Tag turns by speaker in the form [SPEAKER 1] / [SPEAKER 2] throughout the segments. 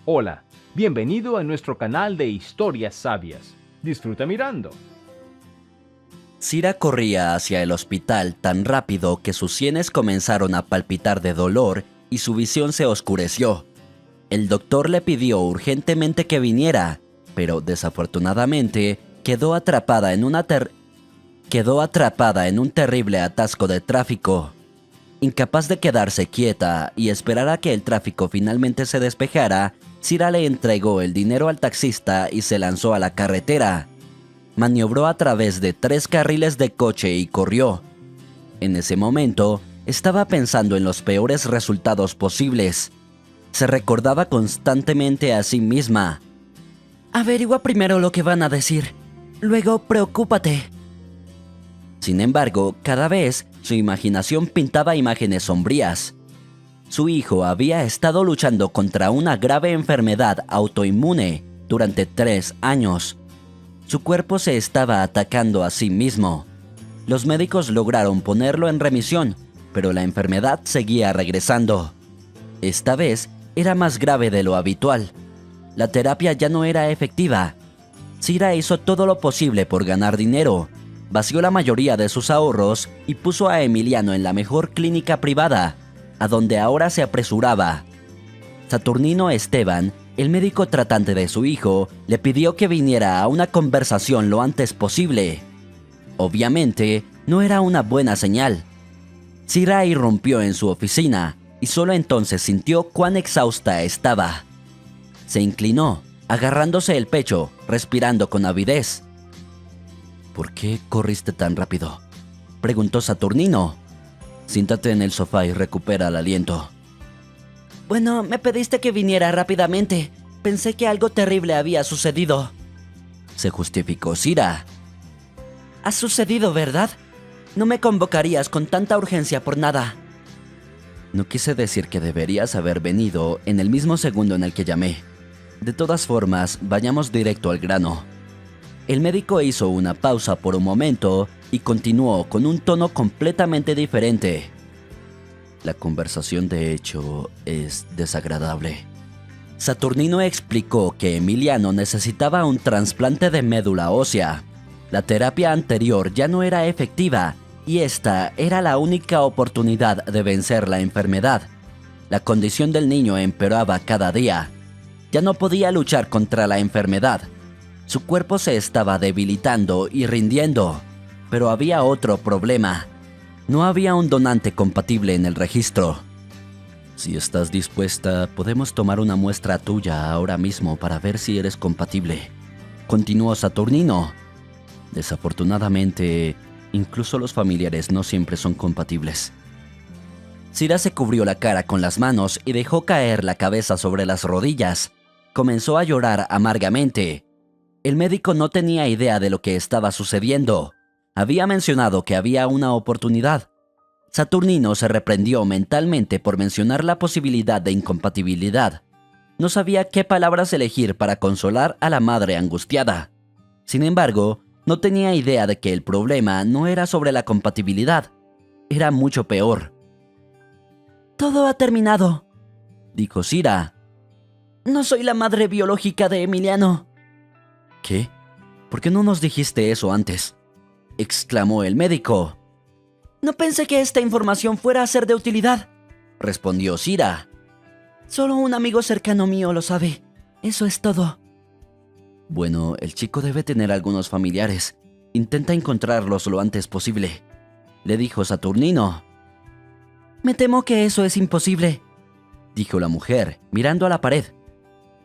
[SPEAKER 1] Hola, bienvenido a nuestro canal de historias sabias. Disfruta mirando.
[SPEAKER 2] Cira corría hacia el hospital tan rápido que sus sienes comenzaron a palpitar de dolor y su visión se oscureció. El doctor le pidió urgentemente que viniera, pero desafortunadamente quedó atrapada en un terrible atasco de tráfico. Incapaz de quedarse quieta y esperar a que el tráfico finalmente se despejara, Cira le entregó el dinero al taxista y se lanzó a la carretera. Maniobró a través de 3 carriles de coche y corrió. En ese momento, estaba pensando en los peores resultados posibles. Se recordaba constantemente a sí misma. Averigua primero lo que van a decir, luego preocúpate. Sin embargo, cada vez su imaginación pintaba imágenes sombrías. Su hijo había estado luchando contra una grave enfermedad autoinmune durante 3 años. Su cuerpo se estaba atacando a sí mismo. Los médicos lograron ponerlo en remisión, pero la enfermedad seguía regresando. Esta vez era más grave de lo habitual. La terapia ya no era efectiva. Cira hizo todo lo posible por ganar dinero. Vació la mayoría de sus ahorros y puso a Emiliano en la mejor clínica privada, a donde ahora se apresuraba. Saturnino Esteban, el médico tratante de su hijo, le pidió que viniera a una conversación lo antes posible. Obviamente, no era una buena señal. Cira irrumpió en su oficina y solo entonces sintió cuán exhausta estaba. Se inclinó, agarrándose el pecho, respirando con avidez. ¿Por qué corriste tan rápido?, preguntó Saturnino. Siéntate en el sofá y recupera el aliento. Bueno, me pediste que viniera rápidamente. Pensé que algo terrible había sucedido. Se justificó Cira. Ha sucedido, ¿verdad? No me convocarías con tanta urgencia por nada. No quise decir que deberías haber venido en el mismo segundo en el que llamé. De todas formas, vayamos directo al grano. El médico hizo una pausa por un momento y continuó con un tono completamente diferente. La conversación, de hecho, es desagradable. Saturnino explicó que Emiliano necesitaba un trasplante de médula ósea. La terapia anterior ya no era efectiva y esta era la única oportunidad de vencer la enfermedad. La condición del niño empeoraba cada día. Ya no podía luchar contra la enfermedad. Su cuerpo se estaba debilitando y rindiendo, pero había otro problema. No había un donante compatible en el registro. Si estás dispuesta, podemos tomar una muestra tuya ahora mismo para ver si eres compatible, continuó Saturnino. Desafortunadamente, incluso los familiares no siempre son compatibles. Cira se cubrió la cara con las manos y dejó caer la cabeza sobre las rodillas. Comenzó a llorar amargamente. El médico no tenía idea de lo que estaba sucediendo. Había mencionado que había una oportunidad. Saturnino se reprendió mentalmente por mencionar la posibilidad de incompatibilidad. No sabía qué palabras elegir para consolar a la madre angustiada. Sin embargo, no tenía idea de que el problema no era sobre la compatibilidad. Era mucho peor. Todo ha terminado, dijo Cira. No soy la madre biológica de Emiliano. ¿Qué? ¿Por qué no nos dijiste eso antes?, exclamó el médico. No pensé que esta información fuera a ser de utilidad, respondió Cira. Solo un amigo cercano mío lo sabe. Eso es todo. Bueno, el chico debe tener algunos familiares. Intenta encontrarlos lo antes posible, le dijo Saturnino. Me temo que eso es imposible, dijo la mujer, mirando a la pared.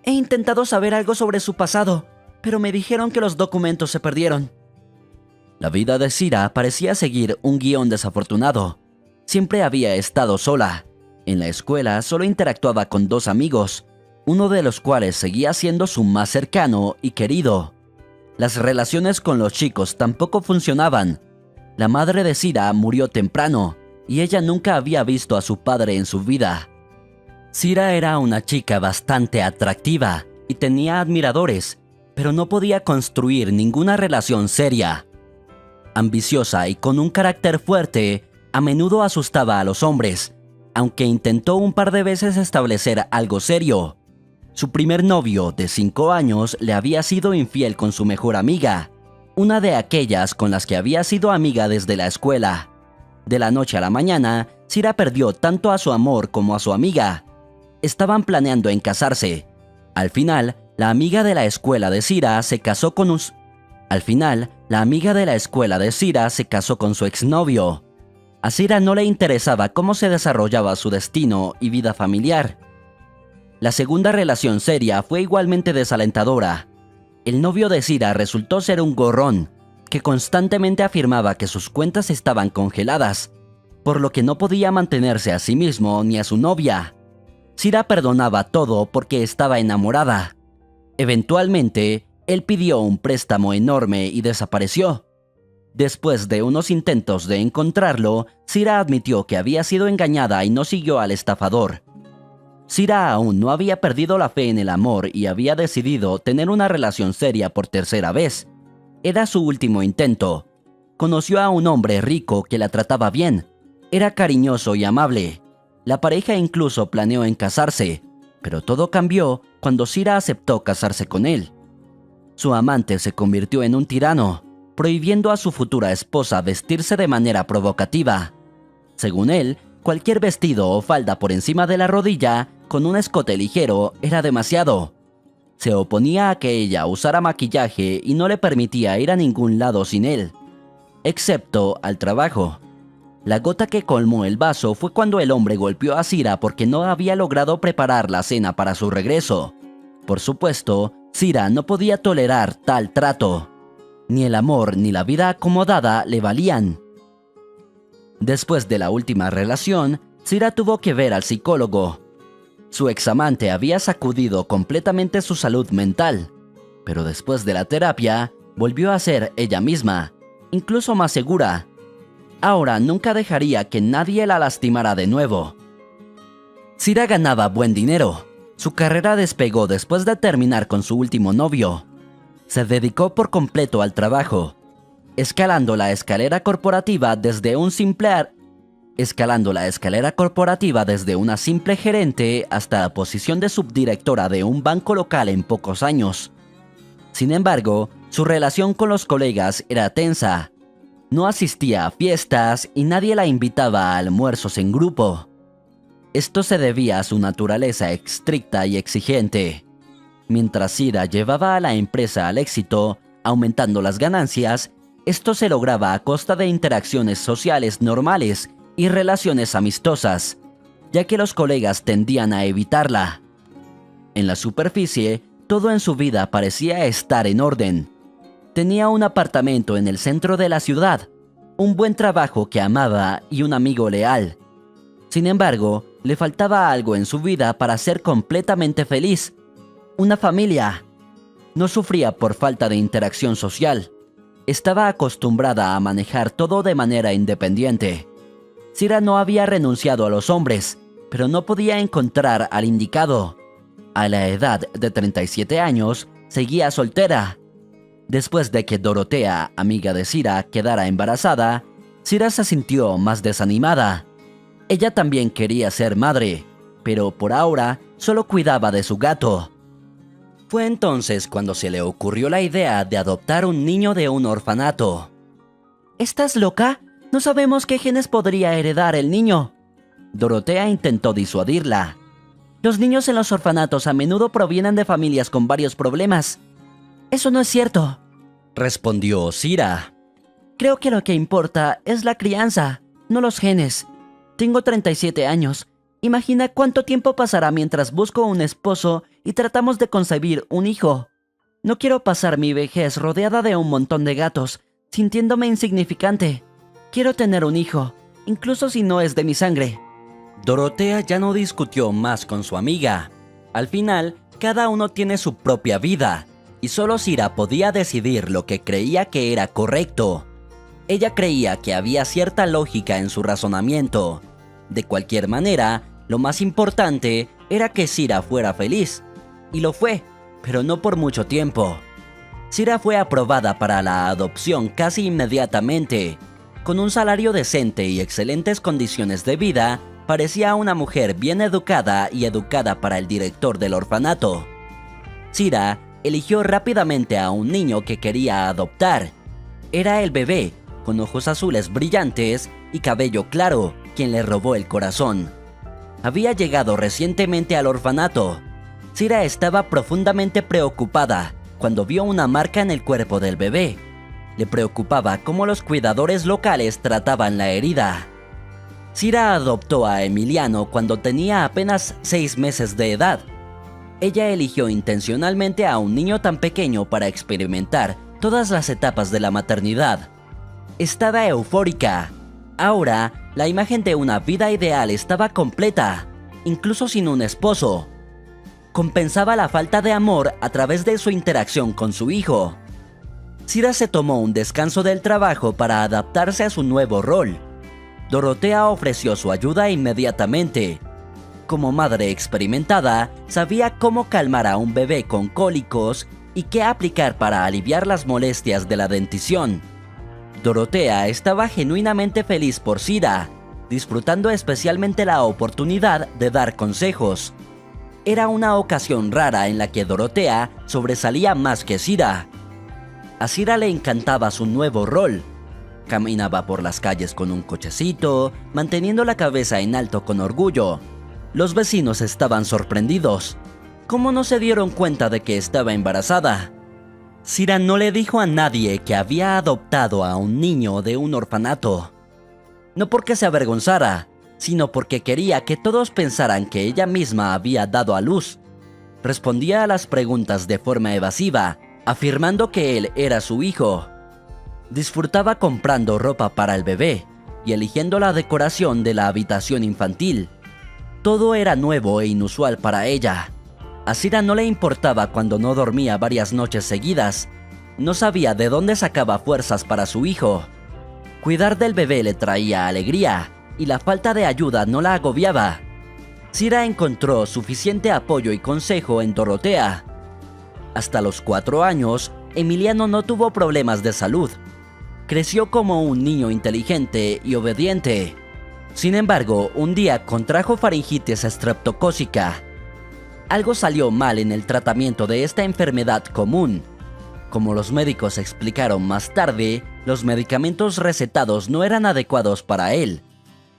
[SPEAKER 2] He intentado saber algo sobre su pasado, pero me dijeron que los documentos se perdieron. La vida de Cira parecía seguir un guión desafortunado. Siempre había estado sola. En la escuela solo interactuaba con 2 amigos, uno de los cuales seguía siendo su más cercano y querido. Las relaciones con los chicos tampoco funcionaban. La madre de Cira murió temprano y ella nunca había visto a su padre en su vida. Cira era una chica bastante atractiva y tenía admiradores, pero no podía construir ninguna relación seria. Ambiciosa y con un carácter fuerte, a menudo asustaba a los hombres, aunque intentó un par de veces establecer algo serio. Su primer novio, de 5 años, le había sido infiel con su mejor amiga, una de aquellas con las que había sido amiga desde la escuela. De la noche a la mañana, Sira perdió tanto a su amor como a su amiga. Estaban planeando en casarse. Al final, la amiga de la escuela de Sira se casó con su exnovio. A Sira no le interesaba cómo se desarrollaba su destino y vida familiar. La segunda relación seria fue igualmente desalentadora. El novio de Sira resultó ser un gorrón, que constantemente afirmaba que sus cuentas estaban congeladas, por lo que no podía mantenerse a sí mismo ni a su novia. Sira perdonaba todo porque estaba enamorada. Eventualmente, él pidió un préstamo enorme y desapareció. Después de unos intentos de encontrarlo, Sira admitió que había sido engañada y no siguió al estafador. Sira aún no había perdido la fe en el amor y había decidido tener una relación seria por tercera vez. Era su último intento. Conoció a un hombre rico que la trataba bien. Era cariñoso y amable. La pareja incluso planeó en casarse, pero todo cambió cuando Sira aceptó casarse con él. Su amante se convirtió en un tirano, prohibiendo a su futura esposa vestirse de manera provocativa. Según él, cualquier vestido o falda por encima de la rodilla, con un escote ligero, era demasiado. Se oponía a que ella usara maquillaje y no le permitía ir a ningún lado sin él, excepto al trabajo. La gota que colmó el vaso fue cuando el hombre golpeó a Sira porque no había logrado preparar la cena para su regreso. Por supuesto, Sira no podía tolerar tal trato. Ni el amor ni la vida acomodada le valían. Después de la última relación, Sira tuvo que ver al psicólogo. Su examante había sacudido completamente su salud mental, pero después de la terapia, volvió a ser ella misma, incluso más segura. Ahora nunca dejaría que nadie la lastimara de nuevo. Sira ganaba buen dinero. Su carrera despegó después de terminar con su último novio. Se dedicó por completo al trabajo, escalando la escalera corporativa desde una simple gerente hasta la posición de subdirectora de un banco local en pocos años. Sin embargo, su relación con los colegas era tensa. No asistía a fiestas y nadie la invitaba a almuerzos en grupo. Esto se debía a su naturaleza estricta y exigente. Mientras Sira llevaba a la empresa al éxito, aumentando las ganancias, esto se lograba a costa de interacciones sociales normales y relaciones amistosas, ya que los colegas tendían a evitarla. En la superficie, todo en su vida parecía estar en orden. Tenía un apartamento en el centro de la ciudad, un buen trabajo que amaba y un amigo leal. Sin embargo, le faltaba algo en su vida para ser completamente feliz: una familia. No sufría por falta de interacción social. Estaba acostumbrada a manejar todo de manera independiente. Sira no había renunciado a los hombres, pero no podía encontrar al indicado. A la edad de 37 años, seguía soltera. Después de que Dorotea, amiga de Sira, quedara embarazada, Sira se sintió más desanimada. Ella también quería ser madre, pero por ahora solo cuidaba de su gato. Fue entonces cuando se le ocurrió la idea de adoptar un niño de un orfanato. ¿Estás loca? No sabemos qué genes podría heredar el niño. Dorotea intentó disuadirla. Los niños en los orfanatos a menudo provienen de familias con varios problemas. Eso no es cierto, respondió Sira. Creo que lo que importa es la crianza, no los genes. Tengo 37 años. Imagina cuánto tiempo pasará mientras busco un esposo y tratamos de concebir un hijo. No quiero pasar mi vejez rodeada de un montón de gatos, sintiéndome insignificante. Quiero tener un hijo, incluso si no es de mi sangre. Dorotea ya no discutió más con su amiga. Al final, cada uno tiene su propia vida, y solo Sira podía decidir lo que creía que era correcto. Ella creía que había cierta lógica en su razonamiento. De cualquier manera, lo más importante era que Sira fuera feliz. Y lo fue, pero no por mucho tiempo. Sira fue aprobada para la adopción casi inmediatamente. Con un salario decente y excelentes condiciones de vida, parecía una mujer bien educada y educada para el director del orfanato. Cira eligió rápidamente a un niño que quería adoptar. Era el bebé, con ojos azules brillantes y cabello claro, quien le robó el corazón. Había llegado recientemente al orfanato. Cira estaba profundamente preocupada cuando vio una marca en el cuerpo del bebé. Le preocupaba cómo los cuidadores locales trataban la herida. Cira adoptó a Emiliano cuando tenía apenas 6 meses de edad. Ella eligió intencionalmente a un niño tan pequeño para experimentar todas las etapas de la maternidad. Estaba eufórica. Ahora, la imagen de una vida ideal estaba completa, incluso sin un esposo. Compensaba la falta de amor a través de su interacción con su hijo. Cira se tomó un descanso del trabajo para adaptarse a su nuevo rol. Dorotea ofreció su ayuda inmediatamente. Como madre experimentada, sabía cómo calmar a un bebé con cólicos y qué aplicar para aliviar las molestias de la dentición. Dorotea estaba genuinamente feliz por Cira, disfrutando especialmente la oportunidad de dar consejos. Era una ocasión rara en la que Dorotea sobresalía más que Cira. A Cira le encantaba su nuevo rol. Caminaba por las calles con un cochecito, manteniendo la cabeza en alto con orgullo. Los vecinos estaban sorprendidos. ¿Cómo no se dieron cuenta de que estaba embarazada? Cira no le dijo a nadie que había adoptado a un niño de un orfanato. No porque se avergonzara, sino porque quería que todos pensaran que ella misma había dado a luz. Respondía a las preguntas de forma evasiva, afirmando que él era su hijo. Disfrutaba comprando ropa para el bebé y eligiendo la decoración de la habitación infantil. Todo era nuevo e inusual para ella. A Cira no le importaba cuando no dormía varias noches seguidas. No sabía de dónde sacaba fuerzas para su hijo. Cuidar del bebé le traía alegría y la falta de ayuda no la agobiaba. Cira encontró suficiente apoyo y consejo en Dorotea. Hasta los 4 años, Emiliano no tuvo problemas de salud. Creció como un niño inteligente y obediente. Sin embargo, un día contrajo faringitis estreptocócica. Algo salió mal en el tratamiento de esta enfermedad común. Como los médicos explicaron más tarde, los medicamentos recetados no eran adecuados para él.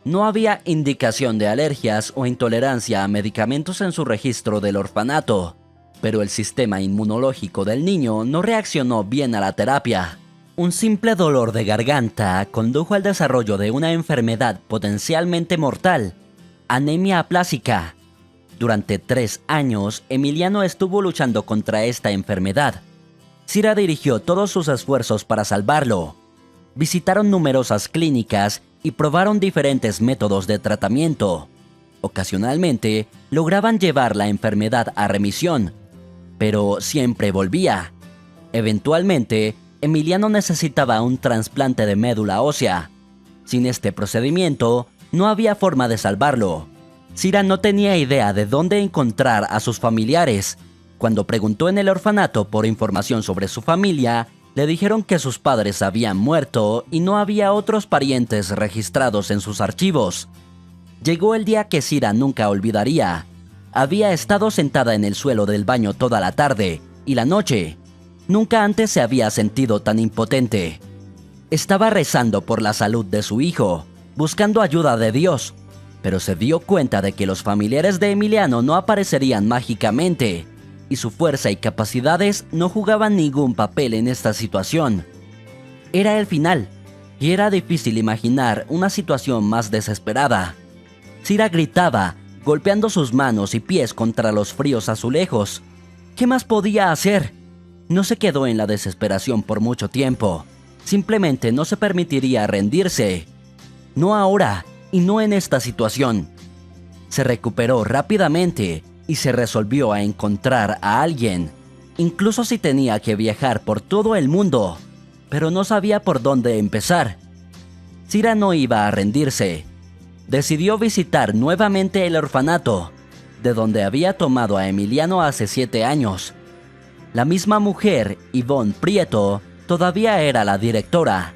[SPEAKER 2] No había indicación de alergias o intolerancia a medicamentos en su registro del orfanato, pero el sistema inmunológico del niño no reaccionó bien a la terapia. Un simple dolor de garganta condujo al desarrollo de una enfermedad potencialmente mortal, anemia aplásica. Durante 3 años, Emiliano estuvo luchando contra esta enfermedad. Cira dirigió todos sus esfuerzos para salvarlo. Visitaron numerosas clínicas y probaron diferentes métodos de tratamiento. Ocasionalmente, lograban llevar la enfermedad a remisión, pero siempre volvía. Eventualmente, Emiliano necesitaba un trasplante de médula ósea. Sin este procedimiento, no había forma de salvarlo. Cira no tenía idea de dónde encontrar a sus familiares. Cuando preguntó en el orfanato por información sobre su familia, le dijeron que sus padres habían muerto y no había otros parientes registrados en sus archivos. Llegó el día que Cira nunca olvidaría. Había estado sentada en el suelo del baño toda la tarde y la noche. Nunca antes se había sentido tan impotente. Estaba rezando por la salud de su hijo, buscando ayuda de Dios, pero se dio cuenta de que los familiares de Emiliano no aparecerían mágicamente, y su fuerza y capacidades no jugaban ningún papel en esta situación. Era el final, y era difícil imaginar una situación más desesperada. Cira gritaba, golpeando sus manos y pies contra los fríos azulejos. ¿Qué más podía hacer? No se quedó en la desesperación por mucho tiempo. Simplemente no se permitiría rendirse. No ahora, y no en esta situación. Se recuperó rápidamente y se resolvió a encontrar a alguien, incluso si tenía que viajar por todo el mundo, pero no sabía por dónde empezar. Cira no iba a rendirse. Decidió visitar nuevamente el orfanato, de donde había tomado a Emiliano hace 7 años. La misma mujer, Yvonne Prieto, todavía era la directora.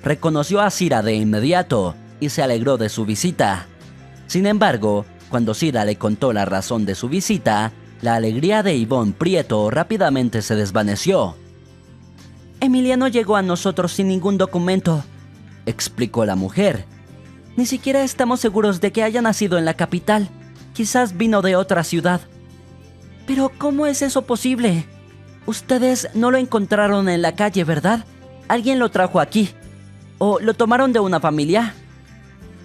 [SPEAKER 2] Reconoció a Cira de inmediato y se alegró de su visita. Sin embargo, cuando Cira le contó la razón de su visita, la alegría de Yvonne Prieto rápidamente se desvaneció. «Emiliano llegó a nosotros sin ningún documento», explicó la mujer. «Ni siquiera estamos seguros de que haya nacido en la capital. Quizás vino de otra ciudad». «¿Pero cómo es eso posible? Ustedes no lo encontraron en la calle, ¿verdad? Alguien lo trajo aquí. ¿O lo tomaron de una familia?»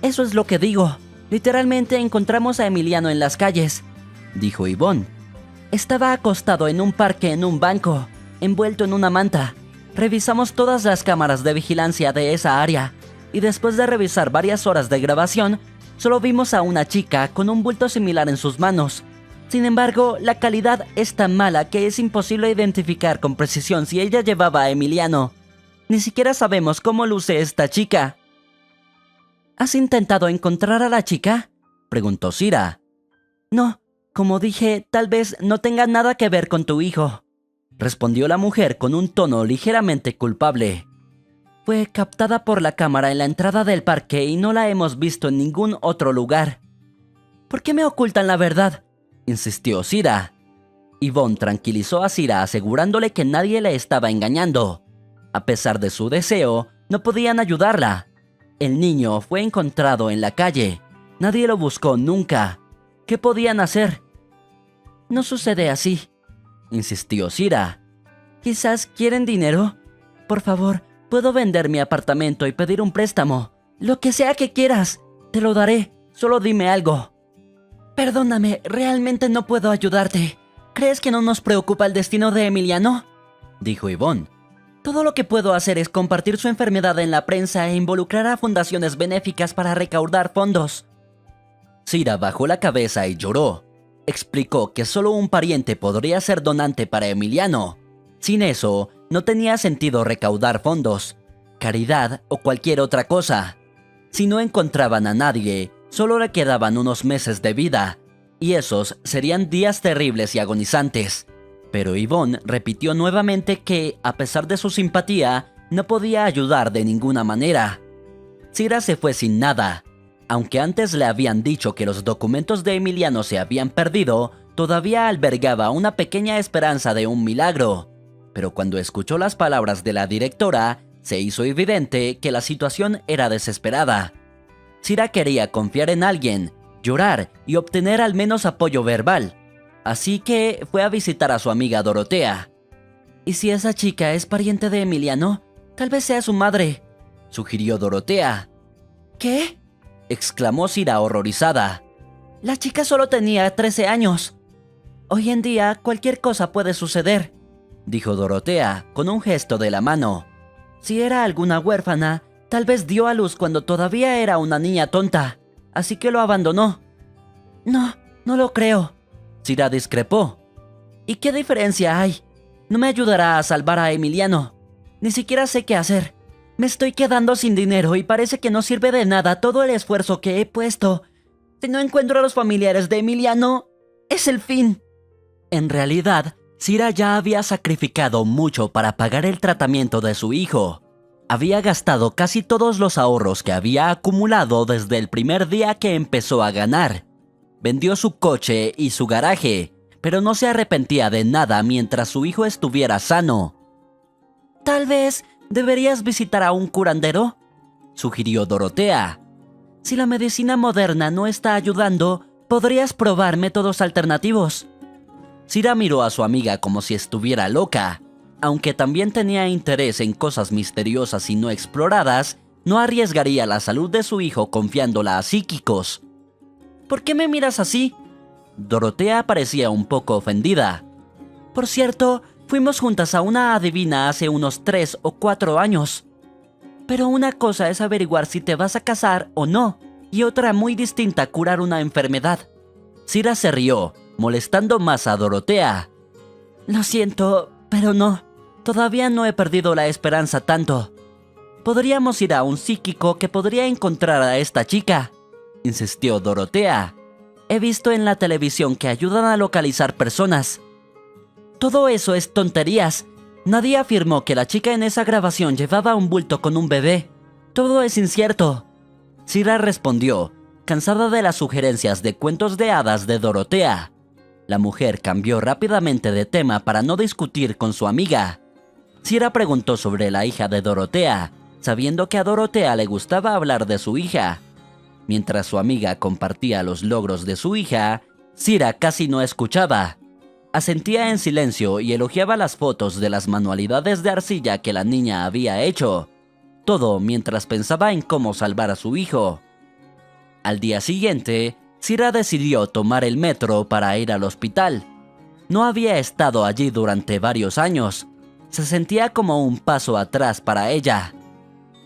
[SPEAKER 2] «Eso es lo que digo. Literalmente encontramos a Emiliano en las calles», dijo Yvonne. «Estaba acostado en un parque en un banco, envuelto en una manta. Revisamos todas las cámaras de vigilancia de esa área, y después de revisar varias horas de grabación, solo vimos a una chica con un bulto similar en sus manos. Sin embargo, la calidad es tan mala que es imposible identificar con precisión si ella llevaba a Emiliano. Ni siquiera sabemos cómo luce esta chica». «¿Has intentado encontrar a la chica?», preguntó Cira. «No, como dije, tal vez no tenga nada que ver con tu hijo», respondió la mujer con un tono ligeramente culpable. «Fue captada por la cámara en la entrada del parque y no la hemos visto en ningún otro lugar». «¿Por qué me ocultan la verdad?», insistió Cira. Yvonne tranquilizó a Cira asegurándole que nadie le estaba engañando. A pesar de su deseo, no podían ayudarla. El niño fue encontrado en la calle. Nadie lo buscó nunca. ¿Qué podían hacer? «No sucede así», insistió Cira. «Quizás quieren dinero. Por favor, puedo vender mi apartamento y pedir un préstamo. Lo que sea que quieras, te lo daré. Solo dime algo». «Perdóname, realmente no puedo ayudarte. ¿Crees que no nos preocupa el destino de Emiliano?», dijo Yvonne. «Todo lo que puedo hacer es compartir su enfermedad en la prensa e involucrar a fundaciones benéficas para recaudar fondos». Cira bajó la cabeza y lloró. Explicó que solo un pariente podría ser donante para Emiliano. Sin eso, no tenía sentido recaudar fondos, caridad o cualquier otra cosa. Si no encontraban a nadie, solo le quedaban unos meses de vida, y esos serían días terribles y agonizantes. Pero Yvonne repitió nuevamente que, a pesar de su simpatía, no podía ayudar de ninguna manera. Cira se fue sin nada. Aunque antes le habían dicho que los documentos de Emiliano se habían perdido, todavía albergaba una pequeña esperanza de un milagro. Pero cuando escuchó las palabras de la directora, se hizo evidente que la situación era desesperada. Cira quería confiar en alguien, llorar y obtener al menos apoyo verbal. Así que fue a visitar a su amiga Dorotea. «¿Y si esa chica es pariente de Emiliano? Tal vez sea su madre», sugirió Dorotea. «¿Qué?», exclamó Cira horrorizada. «La chica solo tenía 13 años. Hoy en día cualquier cosa puede suceder», dijo Dorotea con un gesto de la mano. «Si era alguna huérfana, tal vez dio a luz cuando todavía era una niña tonta, así que lo abandonó». No lo creo», Cira discrepó. «¿Y qué diferencia hay? No me ayudará a salvar a Emiliano. Ni siquiera sé qué hacer. Me estoy quedando sin dinero y parece que no sirve de nada todo el esfuerzo que he puesto. Si no encuentro a los familiares de Emiliano, es el fin». En realidad, Cira ya había sacrificado mucho para pagar el tratamiento de su hijo. Había gastado casi todos los ahorros que había acumulado desde el primer día que empezó a ganar. Vendió su coche y su garaje, pero no se arrepentía de nada mientras su hijo estuviera sano. «Tal vez deberías visitar a un curandero», sugirió Dorotea. «Si la medicina moderna no está ayudando, podrías probar métodos alternativos». Cira miró a su amiga como si estuviera loca. Aunque también tenía interés en cosas misteriosas y no exploradas, no arriesgaría la salud de su hijo confiándola a psíquicos. «¿Por qué me miras así?», Dorotea parecía un poco ofendida. «Por cierto, fuimos juntas a una adivina hace unos 3 o 4 años. Pero una cosa es averiguar si te vas a casar o no, y otra muy distinta curar una enfermedad». Cira se rió, molestando más a Dorotea. «Lo siento, pero no. Todavía no he perdido la esperanza tanto. Podríamos ir a un psíquico que podría encontrar a esta chica», insistió Dorotea. «He visto en la televisión que ayudan a localizar personas». «Todo eso es tonterías. Nadie afirmó que la chica en esa grabación llevaba un bulto con un bebé. Todo es incierto», Cira respondió, cansada de las sugerencias de cuentos de hadas de Dorotea. La mujer cambió rápidamente de tema para no discutir con su amiga. Cira preguntó sobre la hija de Dorotea, sabiendo que a Dorotea le gustaba hablar de su hija. Mientras su amiga compartía los logros de su hija, Cira casi no escuchaba. Asentía en silencio y elogiaba las fotos de las manualidades de arcilla que la niña había hecho. Todo mientras pensaba en cómo salvar a su hijo. Al día siguiente, Cira decidió tomar el metro para ir al hospital. No había estado allí durante varios años. Se sentía como un paso atrás para ella.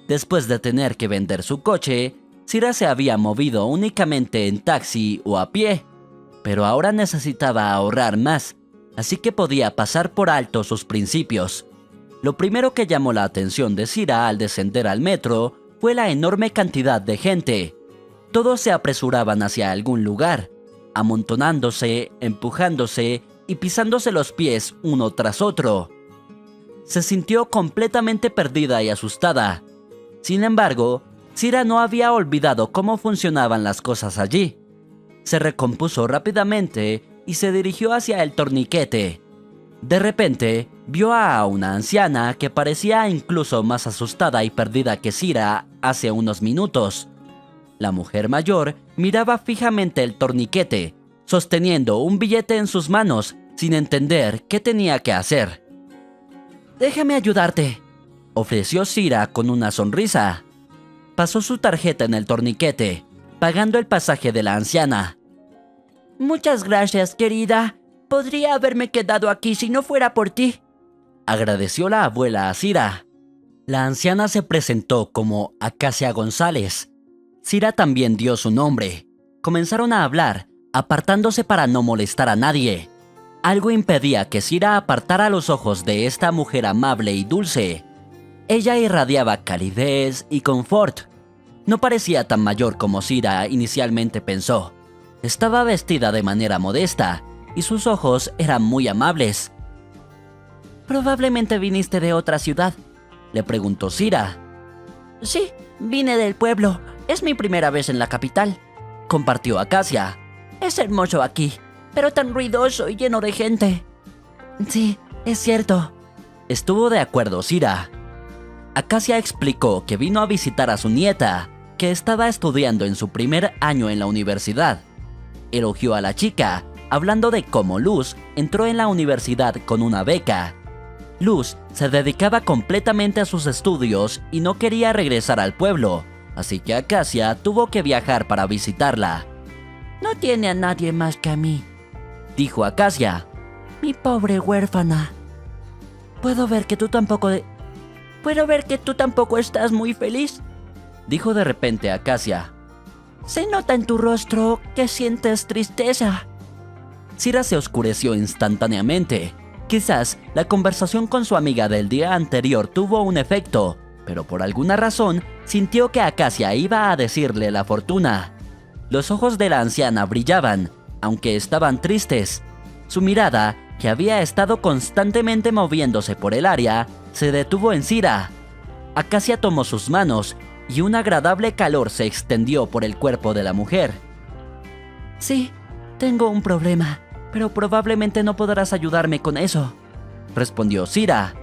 [SPEAKER 2] Después de tener que vender su coche, Cira se había movido únicamente en taxi o a pie, pero ahora necesitaba ahorrar más, así que podía pasar por alto sus principios. Lo primero que llamó la atención de Cira al descender al metro fue la enorme cantidad de gente. Todos se apresuraban hacia algún lugar, amontonándose, empujándose y pisándose los pies uno tras otro. Se sintió completamente perdida y asustada. Sin embargo, Cira no había olvidado cómo funcionaban las cosas allí. Se recompuso rápidamente y se dirigió hacia el torniquete. De repente, vio a una anciana que parecía incluso más asustada y perdida que Cira hace unos minutos. La mujer mayor miraba fijamente el torniquete, sosteniendo un billete en sus manos, sin entender qué tenía que hacer. «Déjame ayudarte», ofreció Cira con una sonrisa. Pasó su tarjeta en el torniquete, pagando el pasaje de la anciana. «Muchas gracias, querida. Podría haberme quedado aquí si no fuera por ti», agradeció la abuela a Cira. La anciana se presentó como Acacia González. Cira también dio su nombre. Comenzaron a hablar, apartándose para no molestar a nadie. Algo impedía que Cira apartara los ojos de esta mujer amable y dulce. Ella irradiaba calidez y confort. No parecía tan mayor como Cira inicialmente pensó. Estaba vestida de manera modesta y sus ojos eran muy amables. «¿Probablemente viniste de otra ciudad?», le preguntó Cira. «Sí, vine del pueblo. Es mi primera vez en la capital», compartió Acacia. «Es hermoso aquí, pero tan ruidoso y lleno de gente». «Sí, es cierto», estuvo de acuerdo Cira. Acacia explicó que vino a visitar a su nieta, que estaba estudiando en su primer año en la universidad. Elogió a la chica, hablando de cómo Luz entró en la universidad con una beca. Luz se dedicaba completamente a sus estudios y no quería regresar al pueblo, así que Acacia tuvo que viajar para visitarla. «No tiene a nadie más que a mí», dijo Acacia. «Mi pobre huérfana. Puedo ver que tú tampoco estás muy feliz», dijo de repente Acacia. «Se nota en tu rostro que sientes tristeza». Cira se oscureció instantáneamente. Quizás la conversación con su amiga del día anterior tuvo un efecto, pero por alguna razón sintió que Acacia iba a decirle la fortuna. Los ojos de la anciana brillaban, aunque estaban tristes. Su mirada, que había estado constantemente moviéndose por el área, se detuvo en Cira. Acacia tomó sus manos y un agradable calor se extendió por el cuerpo de la mujer. «Sí, tengo un problema, pero probablemente no podrás ayudarme con eso», respondió Cira,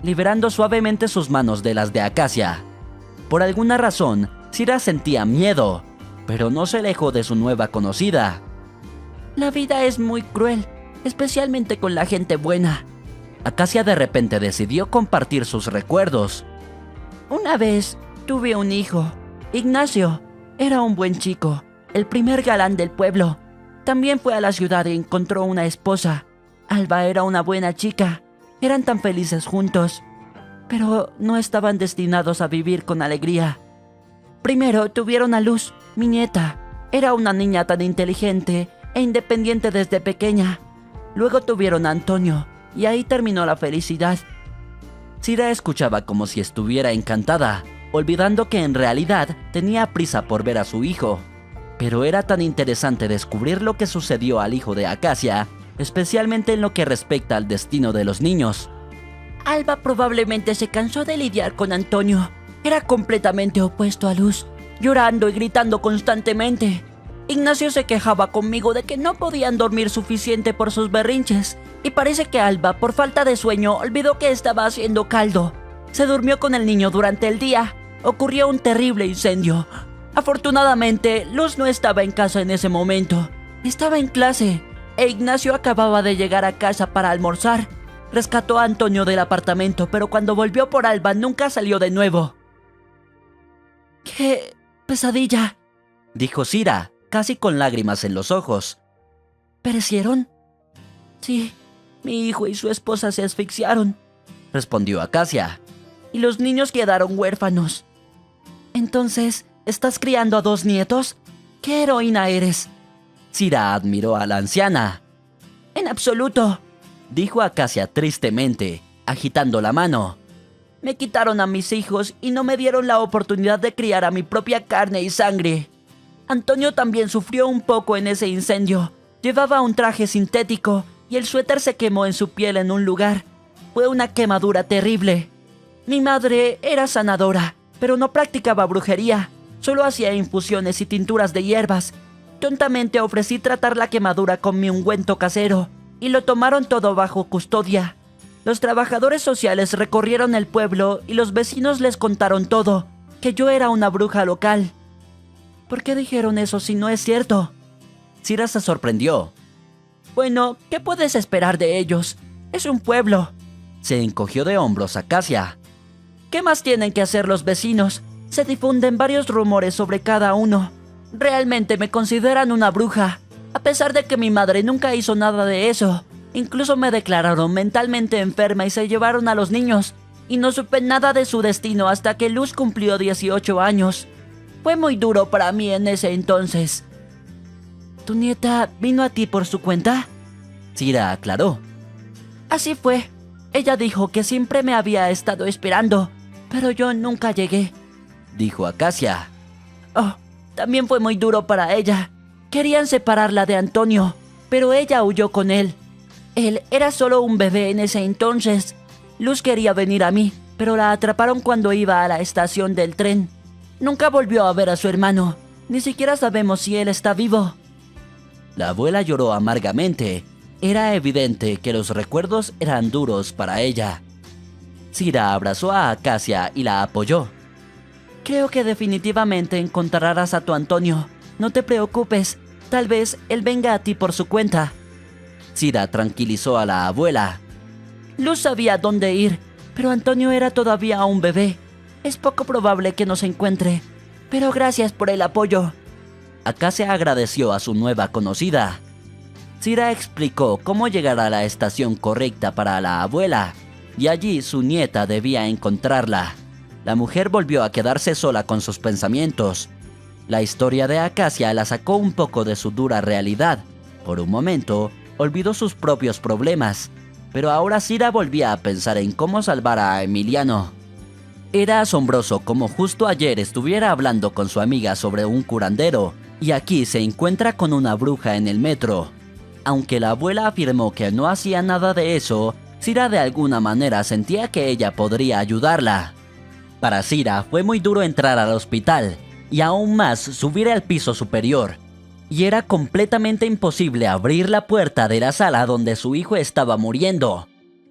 [SPEAKER 2] liberando suavemente sus manos de las de Acacia. Por alguna razón, Cira sentía miedo, pero no se alejó de su nueva conocida. «La vida es muy cruel, especialmente con la gente buena». Acacia de repente decidió compartir sus recuerdos. «Una vez tuve un hijo, Ignacio. Era un buen chico, el primer galán del pueblo. También fue a la ciudad y encontró una esposa. Alba era una buena chica. Eran tan felices juntos, pero no estaban destinados a vivir con alegría. Primero tuvieron a Luz, mi nieta. Era una niña tan inteligente e independiente desde pequeña. Luego tuvieron a Antonio, y ahí terminó la felicidad». Cira escuchaba como si estuviera encantada, olvidando que en realidad tenía prisa por ver a su hijo. Pero era tan interesante descubrir lo que sucedió al hijo de Acacia, especialmente en lo que respecta al destino de los niños. «Alba probablemente se cansó de lidiar con Antonio. Era completamente opuesto a Luz.
[SPEAKER 3] llorando y gritando constantemente. Ignacio se quejaba conmigo de que no podían dormir suficiente por sus berrinches, y parece que Alba, por falta de sueño, olvidó que estaba haciendo caldo. Se durmió con el niño durante el día. Ocurrió un terrible incendio. Afortunadamente, Luz no estaba en casa en ese momento. Estaba en clase, e Ignacio acababa de llegar a casa para almorzar. Rescató a Antonio del apartamento, pero cuando volvió por Alba nunca salió de nuevo. ¡Qué pesadilla!,
[SPEAKER 2] dijo Cira, casi con lágrimas en los ojos.
[SPEAKER 3] ¿Perecieron? Sí, mi hijo y su esposa se asfixiaron,
[SPEAKER 2] respondió Acacia.
[SPEAKER 3] Y los niños quedaron huérfanos. Entonces, ¿estás criando a 2 nietos? ¡Qué heroína eres!
[SPEAKER 2] Cira admiró a la anciana.
[SPEAKER 3] En absoluto,
[SPEAKER 2] dijo Acacia tristemente, agitando la mano.
[SPEAKER 3] Me quitaron a mis hijos y no me dieron la oportunidad de criar a mi propia carne y sangre. Antonio también sufrió un poco en ese incendio. Llevaba un traje sintético y el suéter se quemó en su piel en un lugar. Fue una quemadura terrible. Mi madre era sanadora, pero no practicaba brujería. Solo hacía infusiones y tinturas de hierbas. Tontamente ofrecí tratar la quemadura con mi ungüento casero, y lo tomaron todo bajo custodia. Los trabajadores sociales recorrieron el pueblo y los vecinos les contaron todo, que yo era una bruja local. ¿Por qué dijeron eso si no es cierto?
[SPEAKER 2] Cira se sorprendió.
[SPEAKER 3] Bueno, ¿qué puedes esperar de ellos? Es un pueblo.
[SPEAKER 2] Se encogió de hombros Acacia.
[SPEAKER 3] ¿Qué más tienen que hacer los vecinos? Se difunden varios rumores sobre cada uno. Realmente me consideran una bruja, a pesar de que mi madre nunca hizo nada de eso. Incluso me declararon mentalmente enferma y se llevaron a los niños, y no supe nada de su destino hasta que Luz cumplió 18 años. Fue muy duro para mí en ese entonces. ¿Tu nieta vino a ti por su cuenta?,
[SPEAKER 2] Cira aclaró.
[SPEAKER 3] Así fue. Ella dijo que siempre me había estado esperando, pero yo nunca llegué,
[SPEAKER 2] dijo Acacia.
[SPEAKER 3] Oh, también fue muy duro para ella. Querían separarla de Antonio, pero ella huyó con él. Él era solo un bebé en ese entonces. Luz quería venir a mí, pero la atraparon cuando iba a la estación del tren. Nunca volvió a ver a su hermano. Ni siquiera sabemos si él está vivo.
[SPEAKER 2] La abuela lloró amargamente. Era evidente que los recuerdos eran duros para ella. Cira abrazó a Acacia y la apoyó.
[SPEAKER 3] Creo que definitivamente encontrarás a tu Antonio. No te preocupes, tal vez él venga a ti por su cuenta.
[SPEAKER 2] Cira tranquilizó a la abuela.
[SPEAKER 3] Luz sabía dónde ir, pero Antonio era todavía un bebé. Es poco probable que nos encuentre, pero gracias por el apoyo.
[SPEAKER 2] Acacia agradeció a su nueva conocida. Cira explicó cómo llegar a la estación correcta para la abuela, y allí su nieta debía encontrarla. La mujer volvió a quedarse sola con sus pensamientos. La historia de Acacia la sacó un poco de su dura realidad. Por un momento, olvidó sus propios problemas, pero ahora Cira volvía a pensar en cómo salvar a Emiliano. Era asombroso cómo justo ayer estuviera hablando con su amiga sobre un curandero, y aquí se encuentra con una bruja en el metro. Aunque la abuela afirmó que no hacía nada de eso, Cira de alguna manera sentía que ella podría ayudarla. Para Cira fue muy duro entrar al hospital, y aún más subir al piso superior. Y era completamente imposible abrir la puerta de la sala donde su hijo estaba muriendo.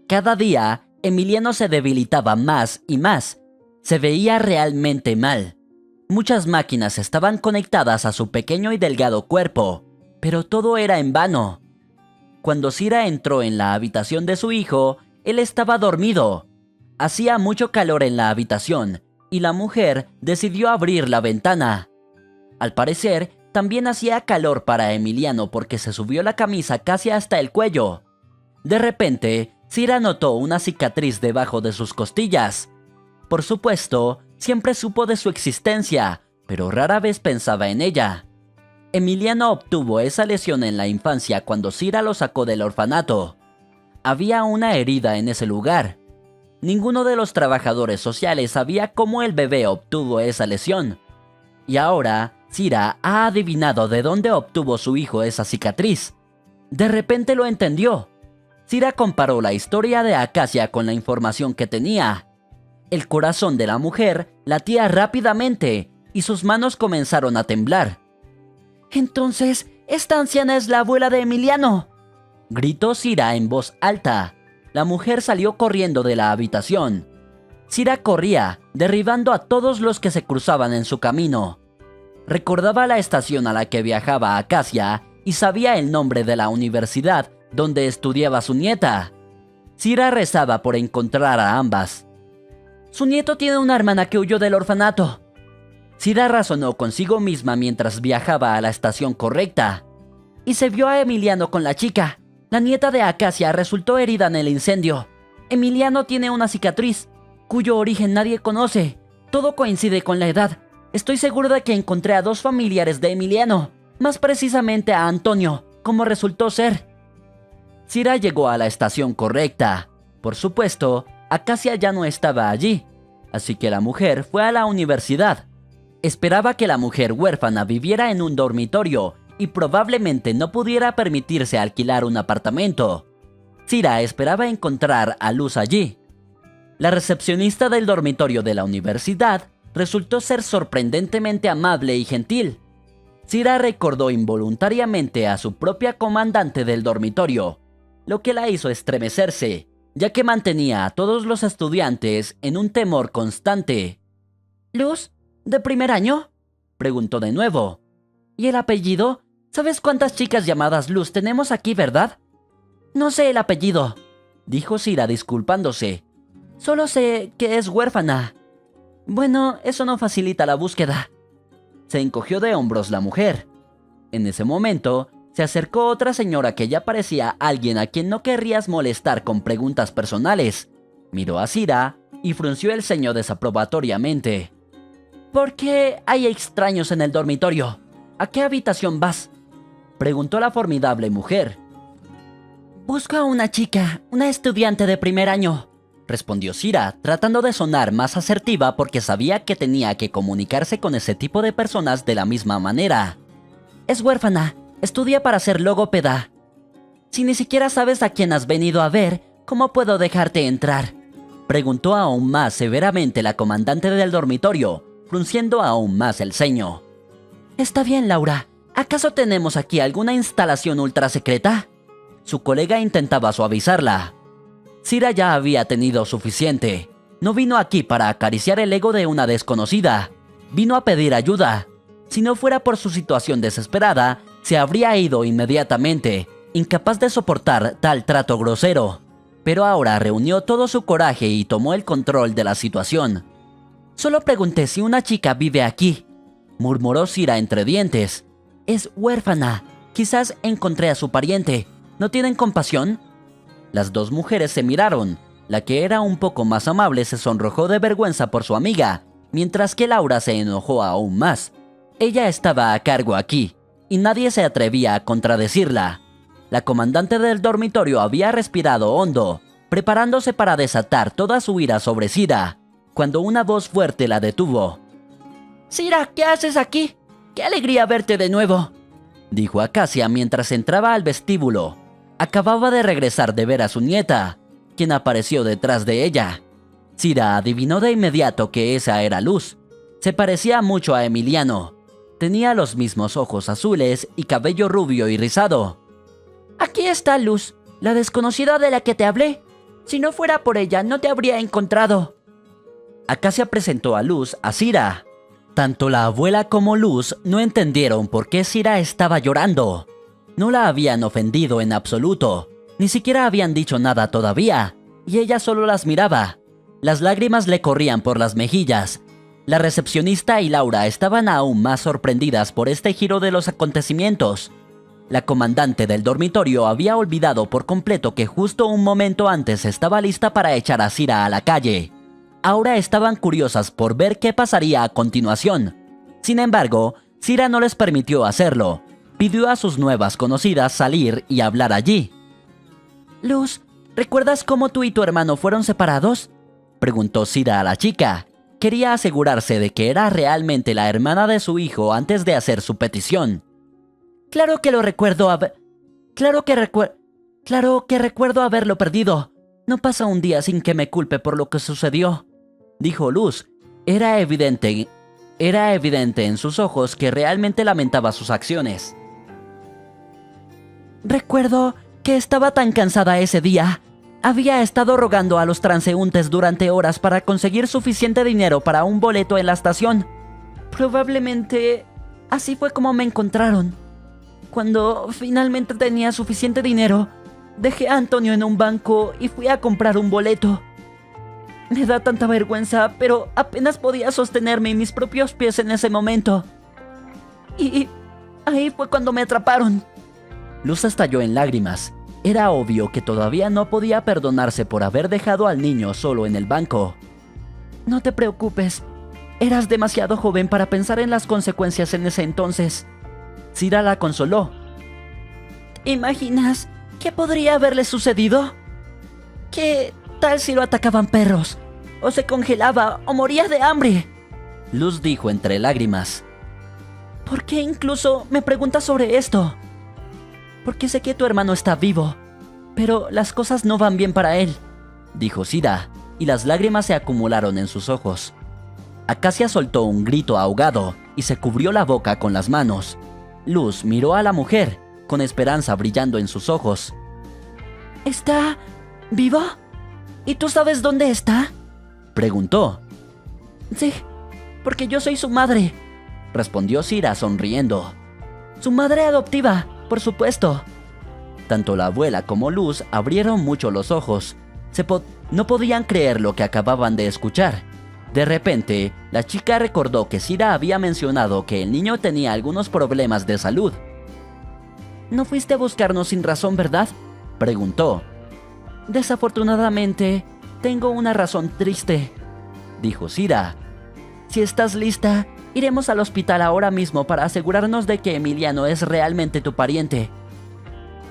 [SPEAKER 2] Cada día, Emiliano se debilitaba más y más. Se veía realmente mal. Muchas máquinas estaban conectadas a su pequeño y delgado cuerpo, pero todo era en vano. Cuando Cira entró en la habitación de su hijo, él estaba dormido. Hacía mucho calor en la habitación, y la mujer decidió abrir la ventana. Al parecer, también hacía calor para Emiliano porque se subió la camisa casi hasta el cuello. De repente, Cira notó una cicatriz debajo de sus costillas. Por supuesto, siempre supo de su existencia, pero rara vez pensaba en ella. Emiliano obtuvo esa lesión en la infancia cuando Cira lo sacó del orfanato. Había una herida en ese lugar. Ninguno de los trabajadores sociales sabía cómo el bebé obtuvo esa lesión. Y ahora, Cira ha adivinado de dónde obtuvo su hijo esa cicatriz. De repente lo entendió. Cira comparó la historia de Acacia con la información que tenía. El corazón de la mujer latía rápidamente,
[SPEAKER 3] y sus manos comenzaron a temblar. «Entonces, esta anciana es la abuela de Emiliano», gritó Sira en voz alta. La mujer salió corriendo de la habitación. Sira corría, derribando a todos los que se cruzaban en su camino. Recordaba la estación a la que viajaba Acacia y sabía el nombre de la universidad donde estudiaba su nieta. Sira rezaba por encontrar a ambas. Su nieto tiene una hermana que huyó del orfanato. Sira razonó consigo misma mientras viajaba a la estación correcta. Y se vio a Emiliano con la chica. La nieta de Acacia resultó herida en el incendio. Emiliano tiene una cicatriz, cuyo origen nadie conoce. Todo coincide con la edad. Estoy seguro de que encontré a 2 familiares de Emiliano, más precisamente a Antonio, como resultó ser. Sira llegó a la estación correcta. Por supuesto, Acacia ya no estaba allí, así que la mujer fue a la universidad. Esperaba que la mujer huérfana viviera en un dormitorio y probablemente no pudiera permitirse alquilar un apartamento. Sira esperaba encontrar a Luz allí. La recepcionista del dormitorio de la universidad resultó ser sorprendentemente amable y gentil. Sira recordó involuntariamente a su propia comandante del dormitorio, lo que la hizo estremecerse, ya que mantenía a todos los estudiantes en un temor constante. «¿Luz? ¿De primer año?», preguntó de nuevo. «¿Y el apellido? ¿Sabes cuántas chicas llamadas Luz tenemos aquí, verdad?» «No sé el apellido», dijo Sira disculpándose. «Solo sé que es huérfana». «Bueno, eso no facilita la búsqueda». Se encogió de hombros la mujer. En ese momento, se acercó otra señora que ya parecía alguien a quien no querrías molestar con preguntas personales. Miró a Sira y frunció el ceño desaprobatoriamente. «¿Por qué hay extraños en el dormitorio? ¿A qué habitación vas?», preguntó la formidable mujer. «Busco a una chica, una estudiante de primer año», respondió Sira, tratando de sonar más asertiva porque sabía que tenía que comunicarse con ese tipo de personas de la misma manera. «Es huérfana, estudia para ser logópeda». «Si ni siquiera sabes a quién has venido a ver, ¿cómo puedo dejarte entrar?», preguntó aún más severamente la comandante del dormitorio, frunciendo aún más el ceño. «Está bien, Laura. ¿Acaso tenemos aquí alguna instalación ultra secreta?», su colega intentaba suavizarla. Sira ya había tenido suficiente. No vino aquí para acariciar el ego de una desconocida. Vino a pedir ayuda. Si no fuera por su situación desesperada, se habría ido inmediatamente, incapaz de soportar tal trato grosero. Pero ahora reunió todo su coraje y tomó el control de la situación. «Solo pregunté si una chica vive aquí», murmuró Sira entre dientes. «Es huérfana. Quizás encontré a su pariente. ¿No tienen compasión?». Las 2 mujeres se miraron. La que era un poco más amable se sonrojó de vergüenza por su amiga, mientras que Laura se enojó aún más. Ella estaba a cargo aquí, y nadie se atrevía a contradecirla. La comandante del dormitorio había respirado hondo, preparándose para desatar toda su ira sobre Sira, cuando una voz fuerte la detuvo. «Sira, ¿qué haces aquí? ¡Qué alegría verte de nuevo!», dijo Acacia mientras entraba al vestíbulo. Acababa de regresar de ver a su nieta, quien apareció detrás de ella. Sira adivinó de inmediato que esa era Luz. Se parecía mucho a Emiliano. Tenía los mismos ojos azules y cabello rubio y rizado. «Aquí está Luz, la desconocida de la que te hablé. Si no fuera por ella, no te habría encontrado». Acacia presentó a Luz a Sira. Tanto la abuela como Luz no entendieron por qué Sira estaba llorando. No la habían ofendido en absoluto, ni siquiera habían dicho nada todavía, y ella solo las miraba. Las lágrimas le corrían por las mejillas. La recepcionista y Laura estaban aún más sorprendidas por este giro de los acontecimientos. La comandante del dormitorio había olvidado por completo que justo un momento antes estaba lista para echar a Sira a la calle. Ahora estaban curiosas por ver qué pasaría a continuación. Sin embargo, Sira no les permitió hacerlo. Pidió a sus nuevas conocidas salir y hablar allí. «Luz, ¿recuerdas cómo tú y tu hermano fueron separados?», preguntó Sira a la chica. Quería asegurarse de que era realmente la hermana de su hijo antes de hacer su petición. «Claro que lo recuerdo Claro que recuerdo haberlo perdido. No pasa un día sin que me culpe por lo que sucedió», dijo Luz. Era evidente
[SPEAKER 2] Era evidente en sus ojos que realmente lamentaba sus acciones.
[SPEAKER 3] Recuerdo que estaba tan cansada ese día. Había estado rogando a los transeúntes durante horas para conseguir suficiente dinero para un boleto en la estación. Probablemente así fue como me encontraron. Cuando finalmente tenía suficiente dinero, dejé a Antonio en un banco y fui a comprar un boleto. Me da tanta vergüenza, pero apenas podía sostenerme en mis propios pies en ese momento. Y ahí fue cuando me atraparon.
[SPEAKER 2] Luz estalló en lágrimas. Era obvio que todavía no podía perdonarse por haber dejado al niño solo en el banco.
[SPEAKER 3] No te preocupes. Eras demasiado joven para pensar en las consecuencias en ese entonces.
[SPEAKER 2] Sira la consoló.
[SPEAKER 3] ¿Te imaginas qué podría haberle sucedido? ¿Qué tal si lo atacaban perros? ¿O se congelaba o moría de hambre?
[SPEAKER 2] Luz dijo entre lágrimas.
[SPEAKER 3] ¿Por qué incluso me preguntas sobre esto? Porque sé que tu hermano está vivo, pero las cosas no van bien para él,
[SPEAKER 2] dijo Sira, y las lágrimas se acumularon en sus ojos. Acacia soltó un grito ahogado y se cubrió la boca con las manos. Luz miró a la mujer, con esperanza brillando en sus ojos.
[SPEAKER 3] ¿Está vivo? ¿Y tú sabes dónde está?,
[SPEAKER 2] preguntó.
[SPEAKER 3] Sí, porque yo soy su madre,
[SPEAKER 2] respondió Sira sonriendo.
[SPEAKER 3] Su madre adoptiva, por supuesto.
[SPEAKER 2] Tanto la abuela como Luz abrieron mucho los ojos. No podían creer lo que acababan de escuchar. De repente, la chica recordó que Sira había mencionado que el niño tenía algunos problemas de salud.
[SPEAKER 3] ¿No fuiste a buscarnos sin razón, verdad?,
[SPEAKER 2] preguntó.
[SPEAKER 3] Desafortunadamente, tengo una razón triste,
[SPEAKER 2] dijo Sira.
[SPEAKER 3] Si estás lista, iremos al hospital ahora mismo para asegurarnos de que Emiliano es realmente tu pariente.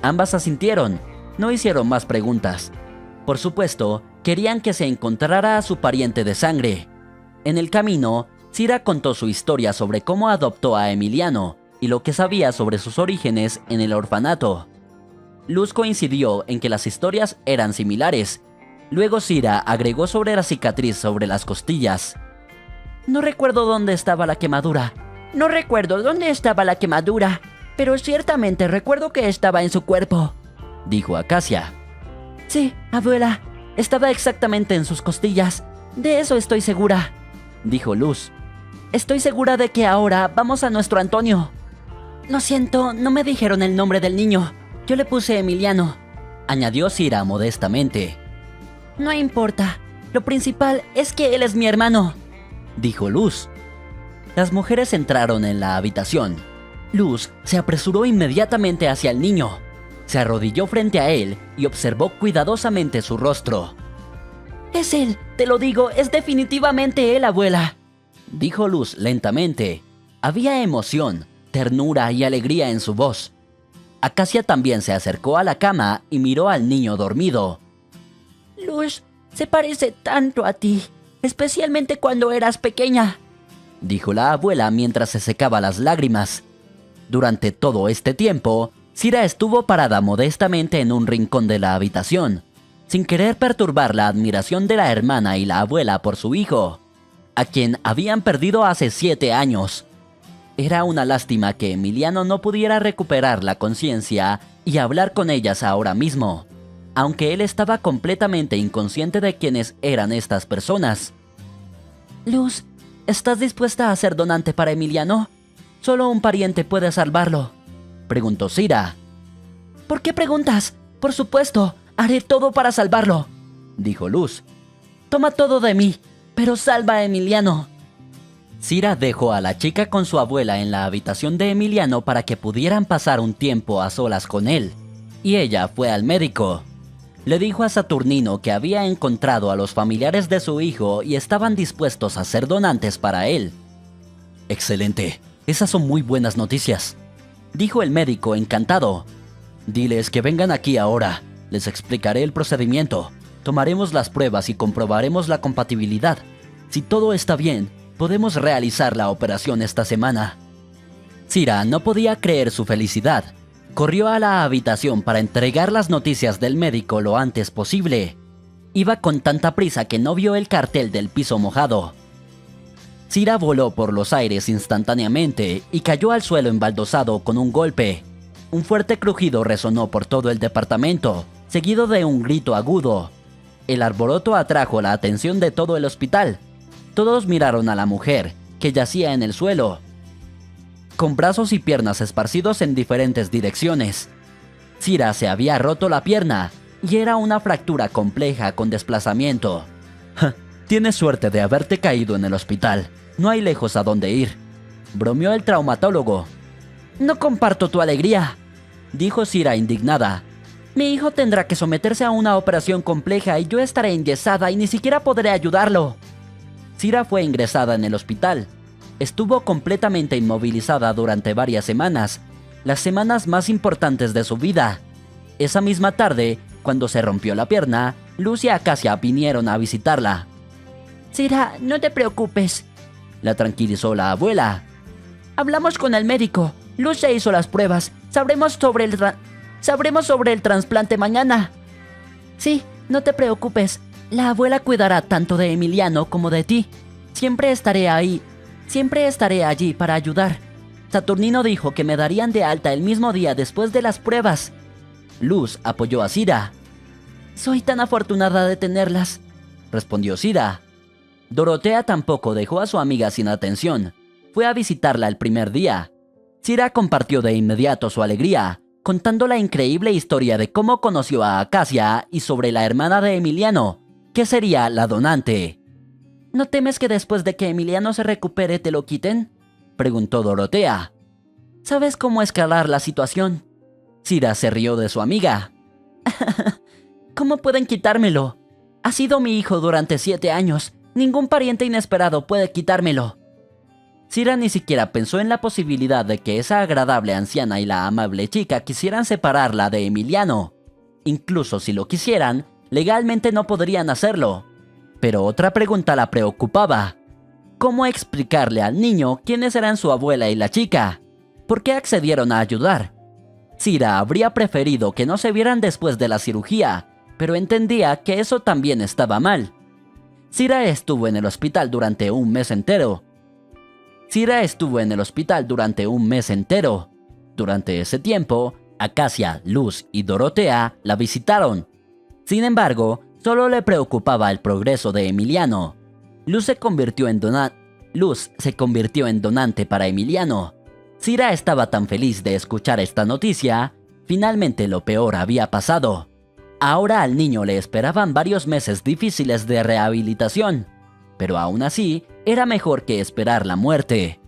[SPEAKER 2] Ambas asintieron. No hicieron más preguntas. Por supuesto, querían que se encontrara a su pariente de sangre. En el camino, Sira contó su historia sobre cómo adoptó a Emiliano y lo que sabía sobre sus orígenes en el orfanato. Luz coincidió en que las historias eran similares. Luego Sira agregó sobre la cicatriz sobre las costillas.
[SPEAKER 3] No recuerdo dónde estaba la quemadura. Pero ciertamente recuerdo que estaba en su cuerpo,
[SPEAKER 2] dijo Acacia.
[SPEAKER 3] Sí, abuela, estaba exactamente en sus costillas. De eso estoy segura,
[SPEAKER 2] dijo Luz.
[SPEAKER 3] Estoy segura de que ahora vamos a nuestro Antonio. Lo siento, no me dijeron el nombre del niño. Yo le puse Emiliano,
[SPEAKER 2] añadió Sira modestamente.
[SPEAKER 3] No importa, lo principal es que él es mi hermano,
[SPEAKER 2] dijo Luz. Las mujeres entraron en la habitación. Luz se apresuró inmediatamente hacia el niño. Se arrodilló frente a él y observó cuidadosamente su rostro.
[SPEAKER 3] Es él, te lo digo, es definitivamente él, abuela,
[SPEAKER 2] dijo Luz lentamente. Había emoción, ternura y alegría en su voz. Acacia también se acercó a la cama y miró al niño dormido.
[SPEAKER 3] Luz, se parece tanto a ti, especialmente cuando eras pequeña,
[SPEAKER 2] dijo la abuela mientras se secaba las lágrimas. Durante todo este tiempo, Sira estuvo parada modestamente en un rincón de la habitación, sin querer perturbar la admiración de la hermana y la abuela por su hijo, a quien habían perdido hace 7 años. Era una lástima que Emiliano no pudiera recuperar la conciencia y hablar con ellas ahora mismo, aunque él estaba completamente inconsciente de quiénes eran estas personas.
[SPEAKER 3] Luz, ¿estás dispuesta a ser donante para Emiliano? Solo un pariente puede salvarlo,
[SPEAKER 2] preguntó Sira.
[SPEAKER 3] ¿Por qué preguntas? Por supuesto, haré todo para salvarlo,
[SPEAKER 2] dijo Luz.
[SPEAKER 3] Toma todo de mí, pero salva a Emiliano.
[SPEAKER 2] Sira dejó a la chica con su abuela en la habitación de Emiliano para que pudieran pasar un tiempo a solas con él, y ella fue al médico. Le dijo a Saturnino que había encontrado a los familiares de su hijo y estaban dispuestos a ser donantes para él. Excelente, esas son muy buenas noticias, dijo el médico encantado. Diles que vengan aquí ahora, les explicaré el procedimiento. Tomaremos las pruebas y comprobaremos la compatibilidad. Si todo está bien, podemos realizar la operación esta semana. Sira no podía creer su felicidad. Corrió a la habitación para entregar las noticias del médico lo antes posible. Iba con tanta prisa que no vio el cartel del piso mojado. Cira voló por los aires instantáneamente y cayó al suelo embaldosado con un golpe. Un fuerte crujido resonó por todo el departamento, seguido de un grito agudo. El alboroto atrajo la atención de todo el hospital. Todos miraron a la mujer, que yacía en el suelo, con brazos y piernas esparcidos en diferentes direcciones. Cira se había roto la pierna, y era una fractura compleja con desplazamiento. «Tienes suerte de haberte caído en el hospital. No hay lejos a dónde ir», bromeó el traumatólogo.
[SPEAKER 3] No comparto tu alegría,
[SPEAKER 2] dijo Cira indignada.
[SPEAKER 3] Mi hijo tendrá que someterse a una operación compleja y yo estaré enyesada y ni siquiera podré ayudarlo.
[SPEAKER 2] Cira fue ingresada en el hospital. Estuvo completamente inmovilizada durante varias semanas, las semanas más importantes de su vida. Esa misma tarde, cuando se rompió la pierna, Luz y Acacia vinieron a visitarla.
[SPEAKER 3] Cira, no te preocupes,
[SPEAKER 2] la tranquilizó la abuela.
[SPEAKER 3] Hablamos con el médico. Luz se hizo las pruebas. Sabremos sobre el trasplante mañana. Sí, no te preocupes. La abuela cuidará tanto de Emiliano como de ti. Siempre estaré ahí. Siempre estaré allí para ayudar. Saturnino dijo que me darían de alta el mismo día después de las pruebas.
[SPEAKER 2] Luz apoyó a Cira.
[SPEAKER 3] Soy tan afortunada de tenerlas,
[SPEAKER 2] respondió Cira. Dorotea tampoco dejó a su amiga sin atención. Fue a visitarla el primer día. Cira compartió de inmediato su alegría, contando la increíble historia de cómo conoció a Acacia y sobre la hermana de Emiliano, que sería la donante.
[SPEAKER 3] ¿No temes que después de que Emiliano se recupere te lo quiten?,
[SPEAKER 2] preguntó Dorotea.
[SPEAKER 3] ¿Sabes cómo escalar la situación?
[SPEAKER 2] Cira se rió de su amiga.
[SPEAKER 3] ¿Cómo pueden quitármelo? Ha sido mi hijo durante 7 años. Ningún pariente inesperado puede quitármelo.
[SPEAKER 2] Cira ni siquiera pensó en la posibilidad de que esa agradable anciana y la amable chica quisieran separarla de Emiliano. Incluso si lo quisieran, legalmente no podrían hacerlo. Pero otra pregunta la preocupaba. ¿Cómo explicarle al niño quiénes eran su abuela y la chica? ¿Por qué accedieron a ayudar? Cira habría preferido que no se vieran después de la cirugía, pero entendía que eso también estaba mal. Cira estuvo en el hospital durante un mes entero. Durante ese tiempo, Acacia, Luz y Dorotea la visitaron. Sin embargo, solo le preocupaba el progreso de Emiliano. Luz se convirtió en donante para Emiliano. Cira estaba tan feliz de escuchar esta noticia. Finalmente lo peor había pasado. Ahora al niño le esperaban varios meses difíciles de rehabilitación, pero aún así era mejor que esperar la muerte.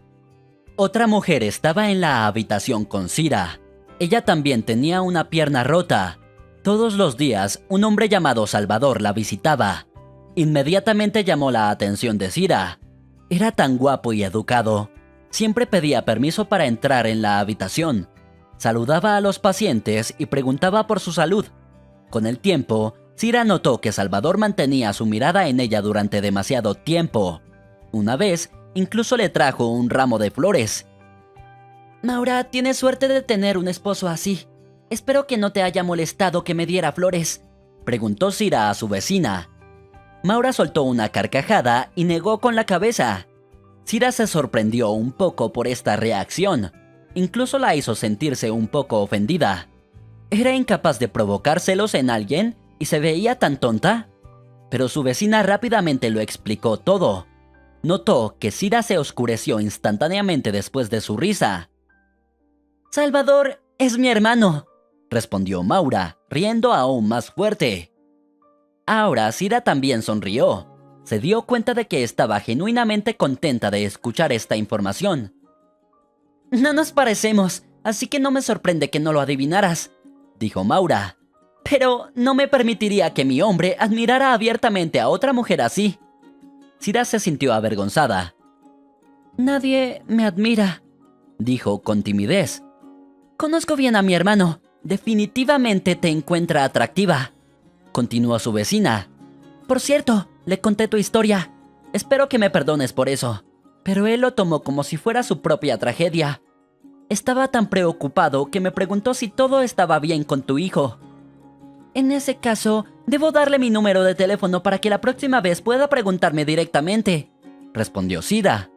[SPEAKER 2] Otra mujer estaba en la habitación con Cira. Ella también tenía una pierna rota. Todos los días, un hombre llamado Salvador la visitaba. Inmediatamente llamó la atención de Cira. Era tan guapo y educado. Siempre pedía permiso para entrar en la habitación. Saludaba a los pacientes y preguntaba por su salud. Con el tiempo, Cira notó que Salvador mantenía su mirada en ella durante demasiado tiempo. Una vez, incluso le trajo un ramo de flores.
[SPEAKER 3] Maura, tienes suerte de tener un esposo así. Espero que no te haya molestado que me diera flores,
[SPEAKER 2] preguntó Cira a su vecina. Maura soltó una carcajada y negó con la cabeza. Cira se sorprendió un poco por esta reacción. Incluso la hizo sentirse un poco ofendida. ¿Era incapaz de provocar celos en alguien y se veía tan tonta? Pero su vecina rápidamente lo explicó todo. Notó que Cira se oscureció instantáneamente después de su risa.
[SPEAKER 3] «Salvador es mi hermano»,
[SPEAKER 2] respondió Maura, riendo aún más fuerte. Ahora Cira también sonrió. Se dio cuenta de que estaba genuinamente contenta de escuchar esta información.
[SPEAKER 3] «No nos parecemos, así que no me sorprende que no lo adivinaras»,
[SPEAKER 2] dijo Maura.
[SPEAKER 3] «Pero no me permitiría que mi hombre admirara abiertamente a otra mujer así».
[SPEAKER 2] Cira se sintió avergonzada.
[SPEAKER 3] «Nadie me admira»,
[SPEAKER 2] dijo con timidez.
[SPEAKER 3] «Conozco bien a mi hermano. Definitivamente te encuentra atractiva»,
[SPEAKER 2] continuó su vecina.
[SPEAKER 3] «Por cierto, le conté tu historia. Espero que me perdones por eso. Pero él lo tomó como si fuera su propia tragedia. Estaba tan preocupado que me preguntó si todo estaba bien con tu hijo. En ese caso, debo darle mi número de teléfono para que la próxima vez pueda preguntarme directamente»,
[SPEAKER 2] respondió Cira.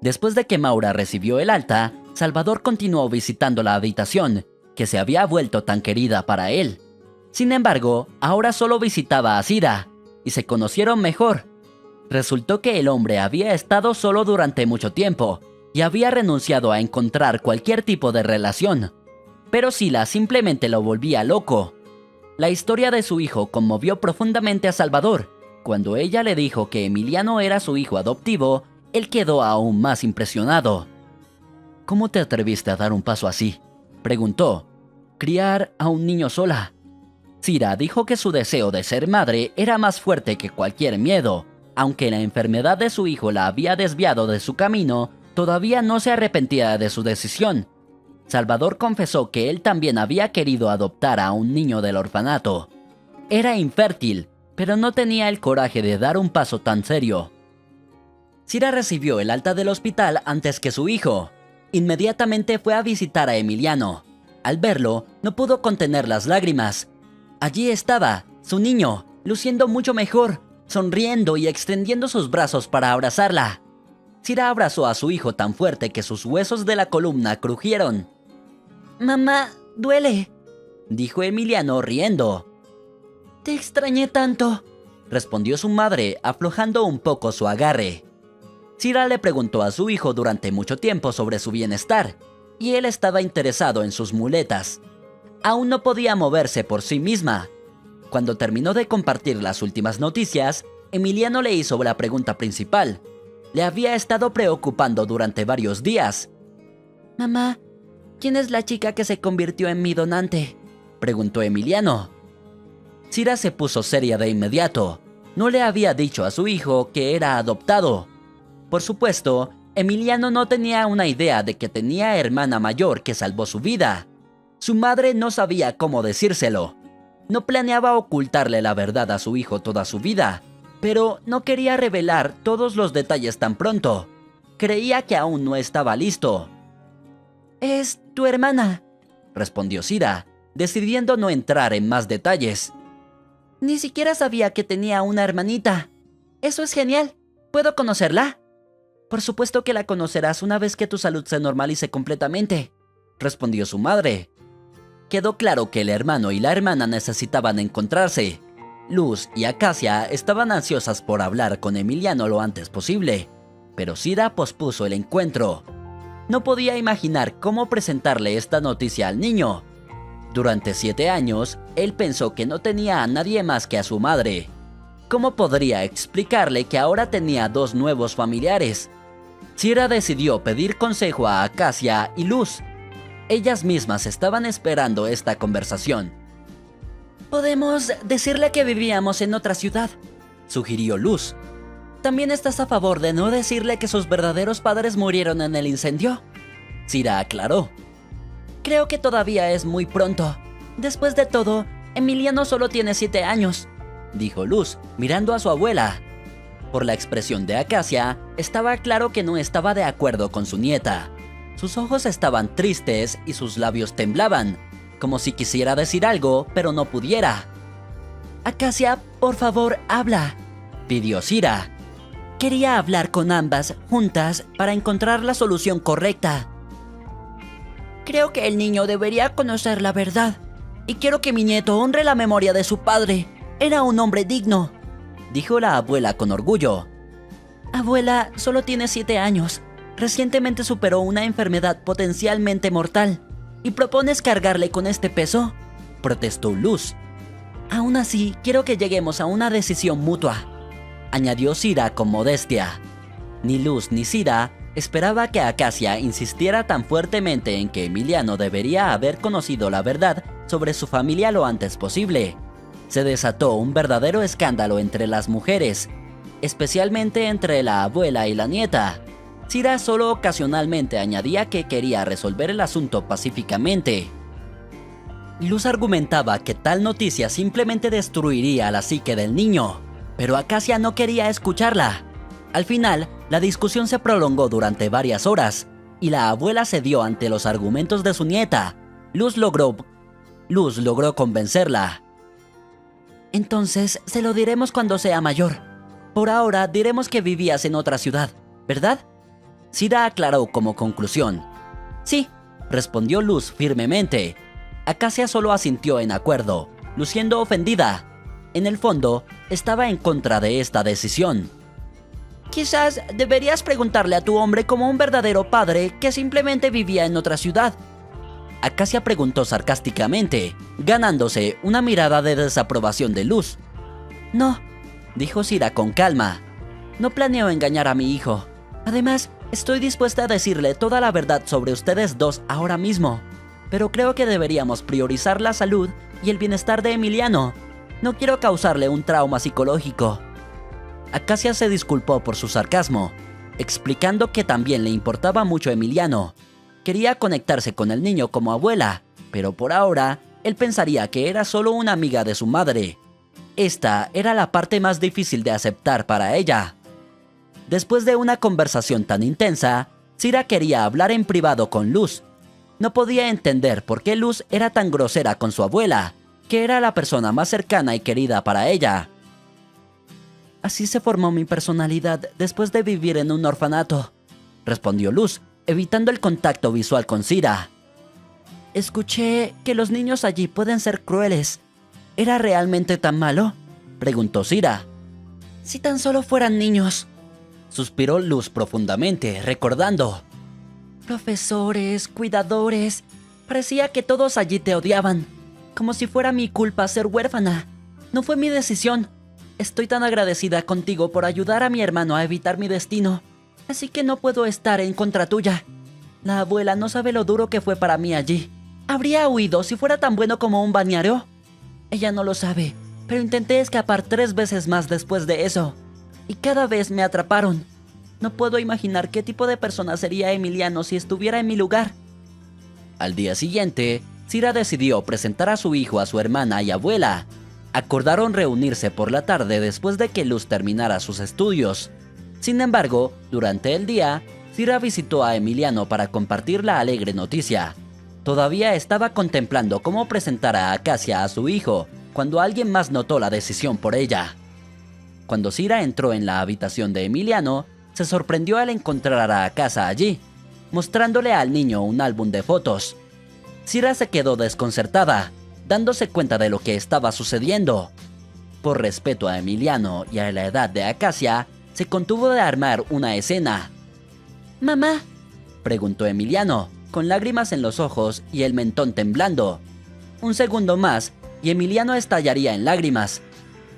[SPEAKER 2] Después de que Maura recibió el alta, Salvador continuó visitando la habitación, que se había vuelto tan querida para él. Sin embargo, ahora solo visitaba a Cira, y se conocieron mejor. Resultó que el hombre había estado solo durante mucho tiempo, y había renunciado a encontrar cualquier tipo de relación. Pero Sila simplemente lo volvía loco. La historia de su hijo conmovió profundamente a Salvador. Cuando ella le dijo que Emiliano era su hijo adoptivo, él quedó aún más impresionado. ¿Cómo te atreviste a dar un paso así?, preguntó. ¿Criar a un niño sola? Cira dijo que su deseo de ser madre era más fuerte que cualquier miedo. Aunque la enfermedad de su hijo la había desviado de su camino, todavía no se arrepentía de su decisión. Salvador confesó que él también había querido adoptar a un niño del orfanato. Era infértil, pero no tenía el coraje de dar un paso tan serio. Cira recibió el alta del hospital antes que su hijo. Inmediatamente fue a visitar a Emiliano. Al verlo, no pudo contener las lágrimas. Allí estaba, su niño, luciendo mucho mejor, sonriendo y extendiendo sus brazos para abrazarla. Cira abrazó a su hijo tan fuerte que sus huesos de la columna crujieron.
[SPEAKER 3] Mamá, duele,
[SPEAKER 2] dijo Emiliano riendo.
[SPEAKER 3] te extrañé tanto,
[SPEAKER 2] respondió su madre, aflojando un poco su agarre. Cira le preguntó a su hijo durante mucho tiempo sobre su bienestar, y él estaba interesado en sus muletas. Aún no podía moverse por sí misma. Cuando terminó de compartir las últimas noticias, Emiliano le hizo la pregunta principal. Le había estado preocupando durante varios días.
[SPEAKER 3] Mamá, ¿quién es la chica que se convirtió en mi donante?,
[SPEAKER 2] preguntó Emiliano. Cira se puso seria de inmediato. No le había dicho a su hijo que era adoptado. Por supuesto, Emiliano no tenía una idea de que tenía hermana mayor que salvó su vida. Su madre no sabía cómo decírselo. No planeaba ocultarle la verdad a su hijo toda su vida, pero no quería revelar todos los detalles tan pronto. Creía que aún no estaba listo.
[SPEAKER 3] Es tu hermana,
[SPEAKER 2] respondió Cira, decidiendo no entrar en más detalles.
[SPEAKER 3] Ni siquiera sabía que tenía una hermanita. Eso es genial. ¿Puedo conocerla?
[SPEAKER 2] Por supuesto que la conocerás una vez que tu salud se normalice completamente, respondió su madre. Quedó claro que el hermano y la hermana necesitaban encontrarse. Luz y Acacia estaban ansiosas por hablar con Emiliano lo antes posible, pero Cira pospuso el encuentro. No podía imaginar cómo presentarle esta noticia al niño. Durante 7 años, él pensó que no tenía a nadie más que a su madre. ¿Cómo podría explicarle que ahora tenía 2 nuevos familiares? Cira decidió pedir consejo a Acacia y Luz. Ellas mismas estaban esperando esta conversación.
[SPEAKER 3] Podemos decirle que vivíamos en otra ciudad,
[SPEAKER 2] sugirió Luz.
[SPEAKER 3] ¿También estás a favor de no decirle que sus verdaderos padres murieron en el incendio?
[SPEAKER 2] Cira aclaró.
[SPEAKER 3] Creo que todavía es muy pronto. Después de todo, Emiliano solo tiene 7 años,
[SPEAKER 2] dijo Luz, mirando a su abuela. Por la expresión de Acacia, estaba claro que no estaba de acuerdo con su nieta. Sus ojos estaban tristes y sus labios temblaban, como si quisiera decir algo, pero no pudiera.
[SPEAKER 3] Acacia, por favor, habla,
[SPEAKER 2] pidió Cira.
[SPEAKER 3] Quería hablar con ambas juntas para encontrar la solución correcta. Creo que el niño debería conocer la verdad, y quiero que mi nieto honre la memoria de su padre. Era un hombre digno,
[SPEAKER 2] dijo la abuela con orgullo.
[SPEAKER 3] Abuela, solo tiene 7 años. Recientemente superó una enfermedad potencialmente mortal. ¿Y propones cargarle con este peso?,
[SPEAKER 2] protestó Luz.
[SPEAKER 3] Aún así, quiero que lleguemos a una decisión mutua,
[SPEAKER 2] añadió Cira con modestia. Ni Luz ni Cira esperaba que Acacia insistiera tan fuertemente en que Emiliano debería haber conocido la verdad sobre su familia lo antes posible. Se desató un verdadero escándalo entre las mujeres, especialmente entre la abuela y la nieta. Cira solo ocasionalmente añadía que quería resolver el asunto pacíficamente. Luz argumentaba que tal noticia simplemente destruiría la psique del niño, pero Acacia no quería escucharla. Al final, la discusión se prolongó durante varias horas, y la abuela cedió ante los argumentos de su nieta. Luz logró convencerla.
[SPEAKER 3] Entonces, se lo diremos cuando sea mayor. Por ahora, diremos que vivías en otra ciudad, ¿verdad?
[SPEAKER 2] Sira aclaró como conclusión.
[SPEAKER 3] Sí,
[SPEAKER 2] Respondió Luz firmemente. Acacia solo asintió en acuerdo, luciendo ofendida. En el fondo, estaba en contra de esta decisión.
[SPEAKER 3] quizás deberías preguntarle a tu hombre como un verdadero padre que simplemente vivía en otra ciudad.
[SPEAKER 2] Acacia preguntó sarcásticamente, ganándose una mirada de desaprobación de Luz.
[SPEAKER 3] No,
[SPEAKER 2] Dijo Sira con calma.
[SPEAKER 3] no planeo engañar a mi hijo. Además, estoy dispuesta a decirle toda la verdad sobre ustedes dos ahora mismo. Pero creo que deberíamos priorizar la salud y el bienestar de Emiliano. No quiero causarle un trauma psicológico.
[SPEAKER 2] Acacia se disculpó por su sarcasmo, explicando que también le importaba mucho Emiliano. Quería conectarse con el niño como abuela, pero por ahora, él pensaría que era solo una amiga de su madre. Esta era la parte más difícil de aceptar para ella. Después de una conversación tan intensa, Sira quería hablar en privado con Luz. No podía entender por qué Luz era tan grosera con su abuela, que era la persona más cercana y querida para ella.
[SPEAKER 3] Así se formó mi personalidad después de vivir en un orfanato,
[SPEAKER 2] Respondió Luz, evitando el contacto visual con Sira.
[SPEAKER 3] Escuché que los niños allí pueden ser crueles. ¿Era realmente tan malo?
[SPEAKER 2] Preguntó Sira.
[SPEAKER 3] Si tan solo fueran niños.
[SPEAKER 2] Suspiró Luz profundamente, recordando.
[SPEAKER 3] Profesores, cuidadores. Parecía que todos allí te odiaban. Como si fuera mi culpa ser huérfana. No fue mi decisión. Estoy tan agradecida contigo por ayudar a mi hermano a evitar mi destino. Así que no puedo estar en contra tuya. La abuela no sabe lo duro que fue para mí allí. ¿Habría huido si fuera tan bueno como un balneario? Ella no lo sabe, pero intenté escapar 3 veces más después de eso. Y cada vez me atraparon. No puedo imaginar qué tipo de persona sería Emiliano si estuviera en mi lugar.
[SPEAKER 2] Al día siguiente, Sira decidió presentar a su hijo a su hermana y abuela. Acordaron reunirse por la tarde después de que Luz terminara sus estudios. Sin embargo, durante el día, Sira visitó a Emiliano para compartir la alegre noticia. Todavía estaba contemplando cómo presentar a Acacia a su hijo, cuando alguien más notó la decisión por ella. Cuando Sira entró en la habitación de Emiliano, se sorprendió al encontrar a Acacia allí, mostrándole al niño un álbum de fotos. Sira se quedó desconcertada, dándose cuenta de lo que estaba sucediendo. Por respeto a Emiliano y a la edad de Acacia, se contuvo de armar una escena.
[SPEAKER 3] «Mamá»,
[SPEAKER 2] preguntó Emiliano, con lágrimas en los ojos y el mentón temblando. Un segundo más, y Emiliano estallaría en lágrimas.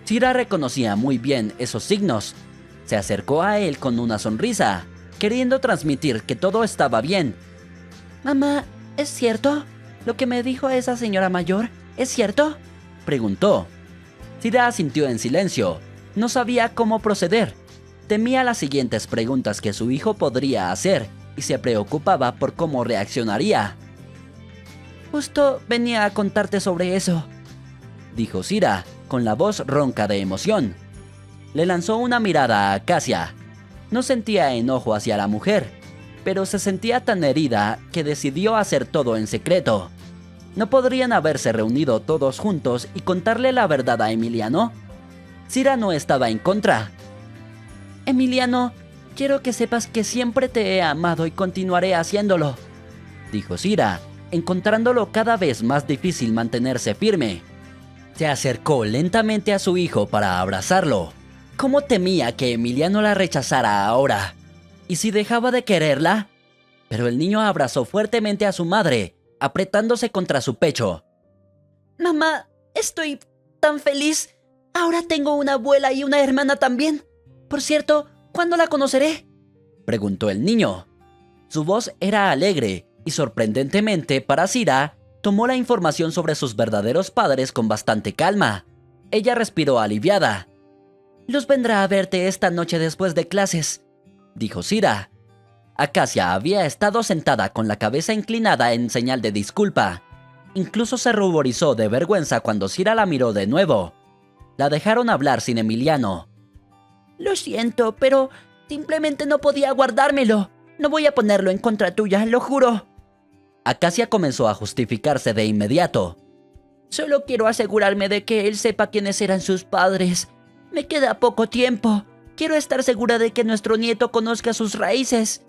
[SPEAKER 2] Sira reconocía muy bien esos signos. Se acercó a él con una sonrisa, queriendo transmitir que todo estaba bien.
[SPEAKER 3] «Mamá, ¿es cierto? ¿Lo que me dijo esa señora mayor es cierto?»,
[SPEAKER 2] preguntó. Sira asintió en silencio. No sabía cómo proceder. Temía las siguientes preguntas que su hijo podría hacer y se preocupaba por cómo reaccionaría.
[SPEAKER 3] «Justo venía a contarte sobre eso»,
[SPEAKER 2] dijo Sira, con la voz ronca de emoción. Le lanzó una mirada a Acacia. No sentía enojo hacia la mujer, pero se sentía tan herida que decidió hacer todo en secreto. ¿No podrían haberse reunido todos juntos y contarle la verdad a Emiliano? Sira no estaba en contra.
[SPEAKER 3] «Emiliano, quiero que sepas que siempre te he amado y continuaré haciéndolo»,
[SPEAKER 2] dijo Sira, encontrándolo cada vez más difícil mantenerse firme. Se acercó lentamente a su hijo para abrazarlo. ¿Cómo temía que Emiliano la rechazara ahora? ¿Y si dejaba de quererla? Pero el niño abrazó fuertemente a su madre, apretándose contra su pecho.
[SPEAKER 3] «Mamá, estoy tan feliz. Ahora tengo una abuela y una hermana también. Por cierto, ¿cuándo la conoceré?»,
[SPEAKER 2] preguntó el niño. Su voz era alegre y sorprendentemente para Sira, tomó la información sobre sus verdaderos padres con bastante calma. Ella respiró aliviada.
[SPEAKER 3] «Luz vendrá a verte esta noche después de clases»,
[SPEAKER 2] dijo Sira. Acacia había estado sentada con la cabeza inclinada en señal de disculpa. Incluso se ruborizó de vergüenza cuando Sira la miró de nuevo. La dejaron hablar sin Emiliano.
[SPEAKER 3] «Lo siento, pero simplemente no podía guardármelo. No voy a ponerlo en contra tuya, lo juro».
[SPEAKER 2] Acacia comenzó a justificarse de inmediato.
[SPEAKER 3] «Solo quiero asegurarme de que él sepa quiénes eran sus padres. Me queda poco tiempo. Quiero estar segura de que nuestro nieto conozca sus raíces».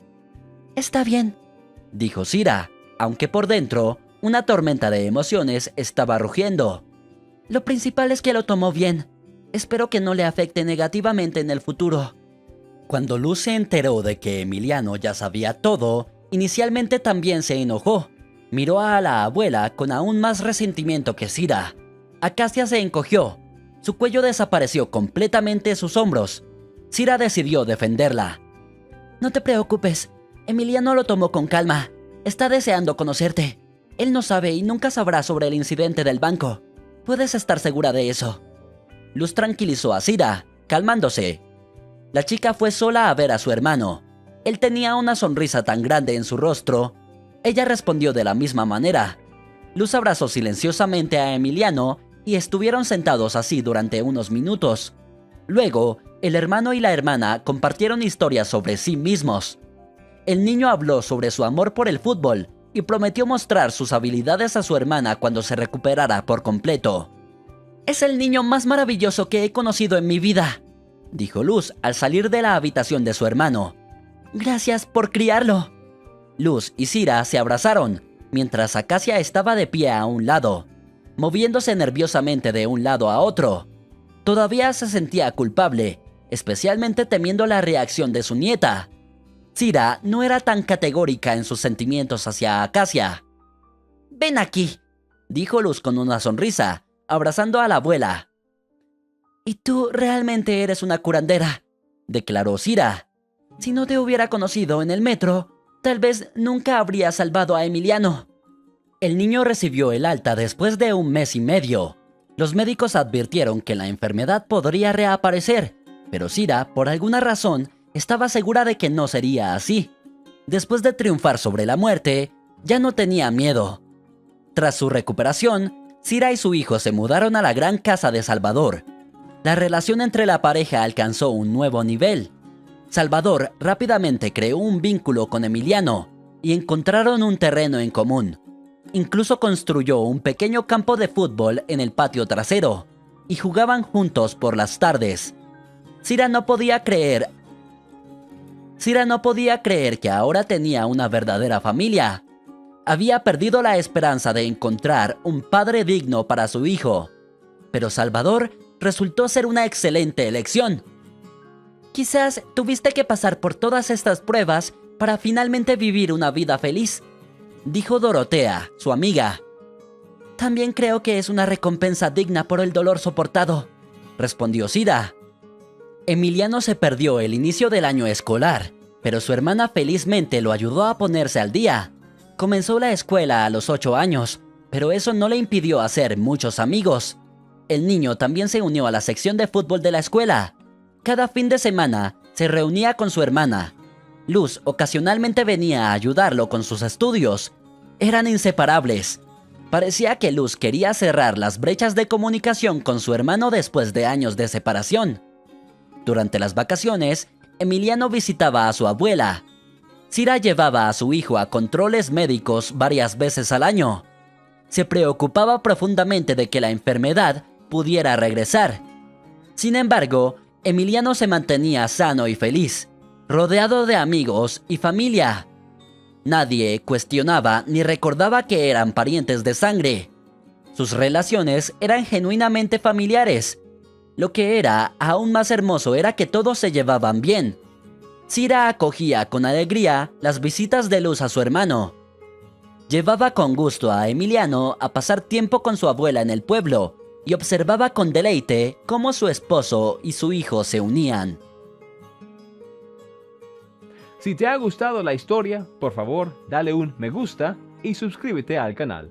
[SPEAKER 3] Está bien,
[SPEAKER 2] dijo Sira, aunque por dentro una tormenta de emociones estaba rugiendo.
[SPEAKER 3] Lo principal es que lo tomó bien. Espero que no le afecte negativamente en el futuro.
[SPEAKER 2] Cuando Luz se enteró de que Emiliano ya sabía todo, inicialmente también se enojó. Miró a la abuela con aún más resentimiento que Sira. Acacia se encogió. Su cuello desapareció completamente de sus hombros. Sira decidió defenderla.
[SPEAKER 3] No te preocupes, Emiliano lo tomó con calma. Está deseando conocerte. Él no sabe y nunca sabrá sobre el incidente del banco. Puedes estar segura de eso.
[SPEAKER 2] Luz tranquilizó a Sira, calmándose. La chica fue sola a ver a su hermano. Él tenía una sonrisa tan grande en su rostro. Ella respondió de la misma manera. Luz abrazó silenciosamente a Emiliano y estuvieron sentados así durante unos minutos. Luego, el hermano y la hermana compartieron historias sobre sí mismos. El niño habló sobre su amor por el fútbol y prometió mostrar sus habilidades a su hermana cuando se recuperara por completo.
[SPEAKER 3] Es el niño más maravilloso que he conocido en mi vida,
[SPEAKER 2] dijo Luz al salir de la habitación de su hermano.
[SPEAKER 3] Gracias por criarlo.
[SPEAKER 2] Luz y Sira se abrazaron, mientras Acacia estaba de pie a un lado, moviéndose nerviosamente de un lado a otro. Todavía se sentía culpable, especialmente temiendo la reacción de su nieta. Sira no era tan categórica en sus sentimientos hacia Acacia.
[SPEAKER 3] Ven aquí,
[SPEAKER 2] dijo Luz con una sonrisa, abrazando a la abuela.
[SPEAKER 3] Y tú realmente eres una curandera,
[SPEAKER 2] declaró Sira.
[SPEAKER 3] Si no te hubiera conocido en el metro, tal vez nunca habría salvado a Emiliano.
[SPEAKER 2] El niño recibió el alta después de 1 mes y medio. Los médicos advirtieron que la enfermedad podría reaparecer, pero Sira, por alguna razón, estaba segura de que no sería así. Después de triunfar sobre la muerte, ya no tenía miedo. Tras su recuperación, Sira y su hijo se mudaron a la gran casa de Salvador. La relación entre la pareja alcanzó un nuevo nivel. Salvador rápidamente creó un vínculo con Emiliano y encontraron un terreno en común. Incluso construyó un pequeño campo de fútbol en el patio trasero y jugaban juntos por las tardes. Sira no podía creer que ahora tenía una verdadera familia. Había perdido la esperanza de encontrar un padre digno para su hijo, pero Salvador resultó ser una excelente elección.
[SPEAKER 3] Quizás tuviste que pasar por todas estas pruebas para finalmente vivir una vida feliz,
[SPEAKER 2] dijo Dorotea, su amiga.
[SPEAKER 3] También creo que es una recompensa digna por el dolor soportado,
[SPEAKER 2] respondió Sira. Emiliano se perdió el inicio del año escolar, pero su hermana felizmente lo ayudó a ponerse al día. Comenzó la escuela a los 8 años, pero eso no le impidió hacer muchos amigos. El niño también se unió a la sección de fútbol de la escuela. Cada fin de semana se reunía con su hermana. Luz ocasionalmente venía a ayudarlo con sus estudios. Eran inseparables. Parecía que Luz quería cerrar las brechas de comunicación con su hermano después de años de separación. Durante las vacaciones, Emiliano visitaba a su abuela. Sira llevaba a su hijo a controles médicos varias veces al año. Se preocupaba profundamente de que la enfermedad pudiera regresar. Sin embargo, Emiliano se mantenía sano y feliz, rodeado de amigos y familia. Nadie cuestionaba ni recordaba que eran parientes de sangre. Sus relaciones eran genuinamente familiares. Lo que era aún más hermoso era que todos se llevaban bien. Sira acogía con alegría las visitas de Luz a su hermano. Llevaba con gusto a Emiliano a pasar tiempo con su abuela en el pueblo y observaba con deleite cómo su esposo y su hijo se unían.
[SPEAKER 1] Si te ha gustado la historia, por favor, dale un me gusta y suscríbete al canal.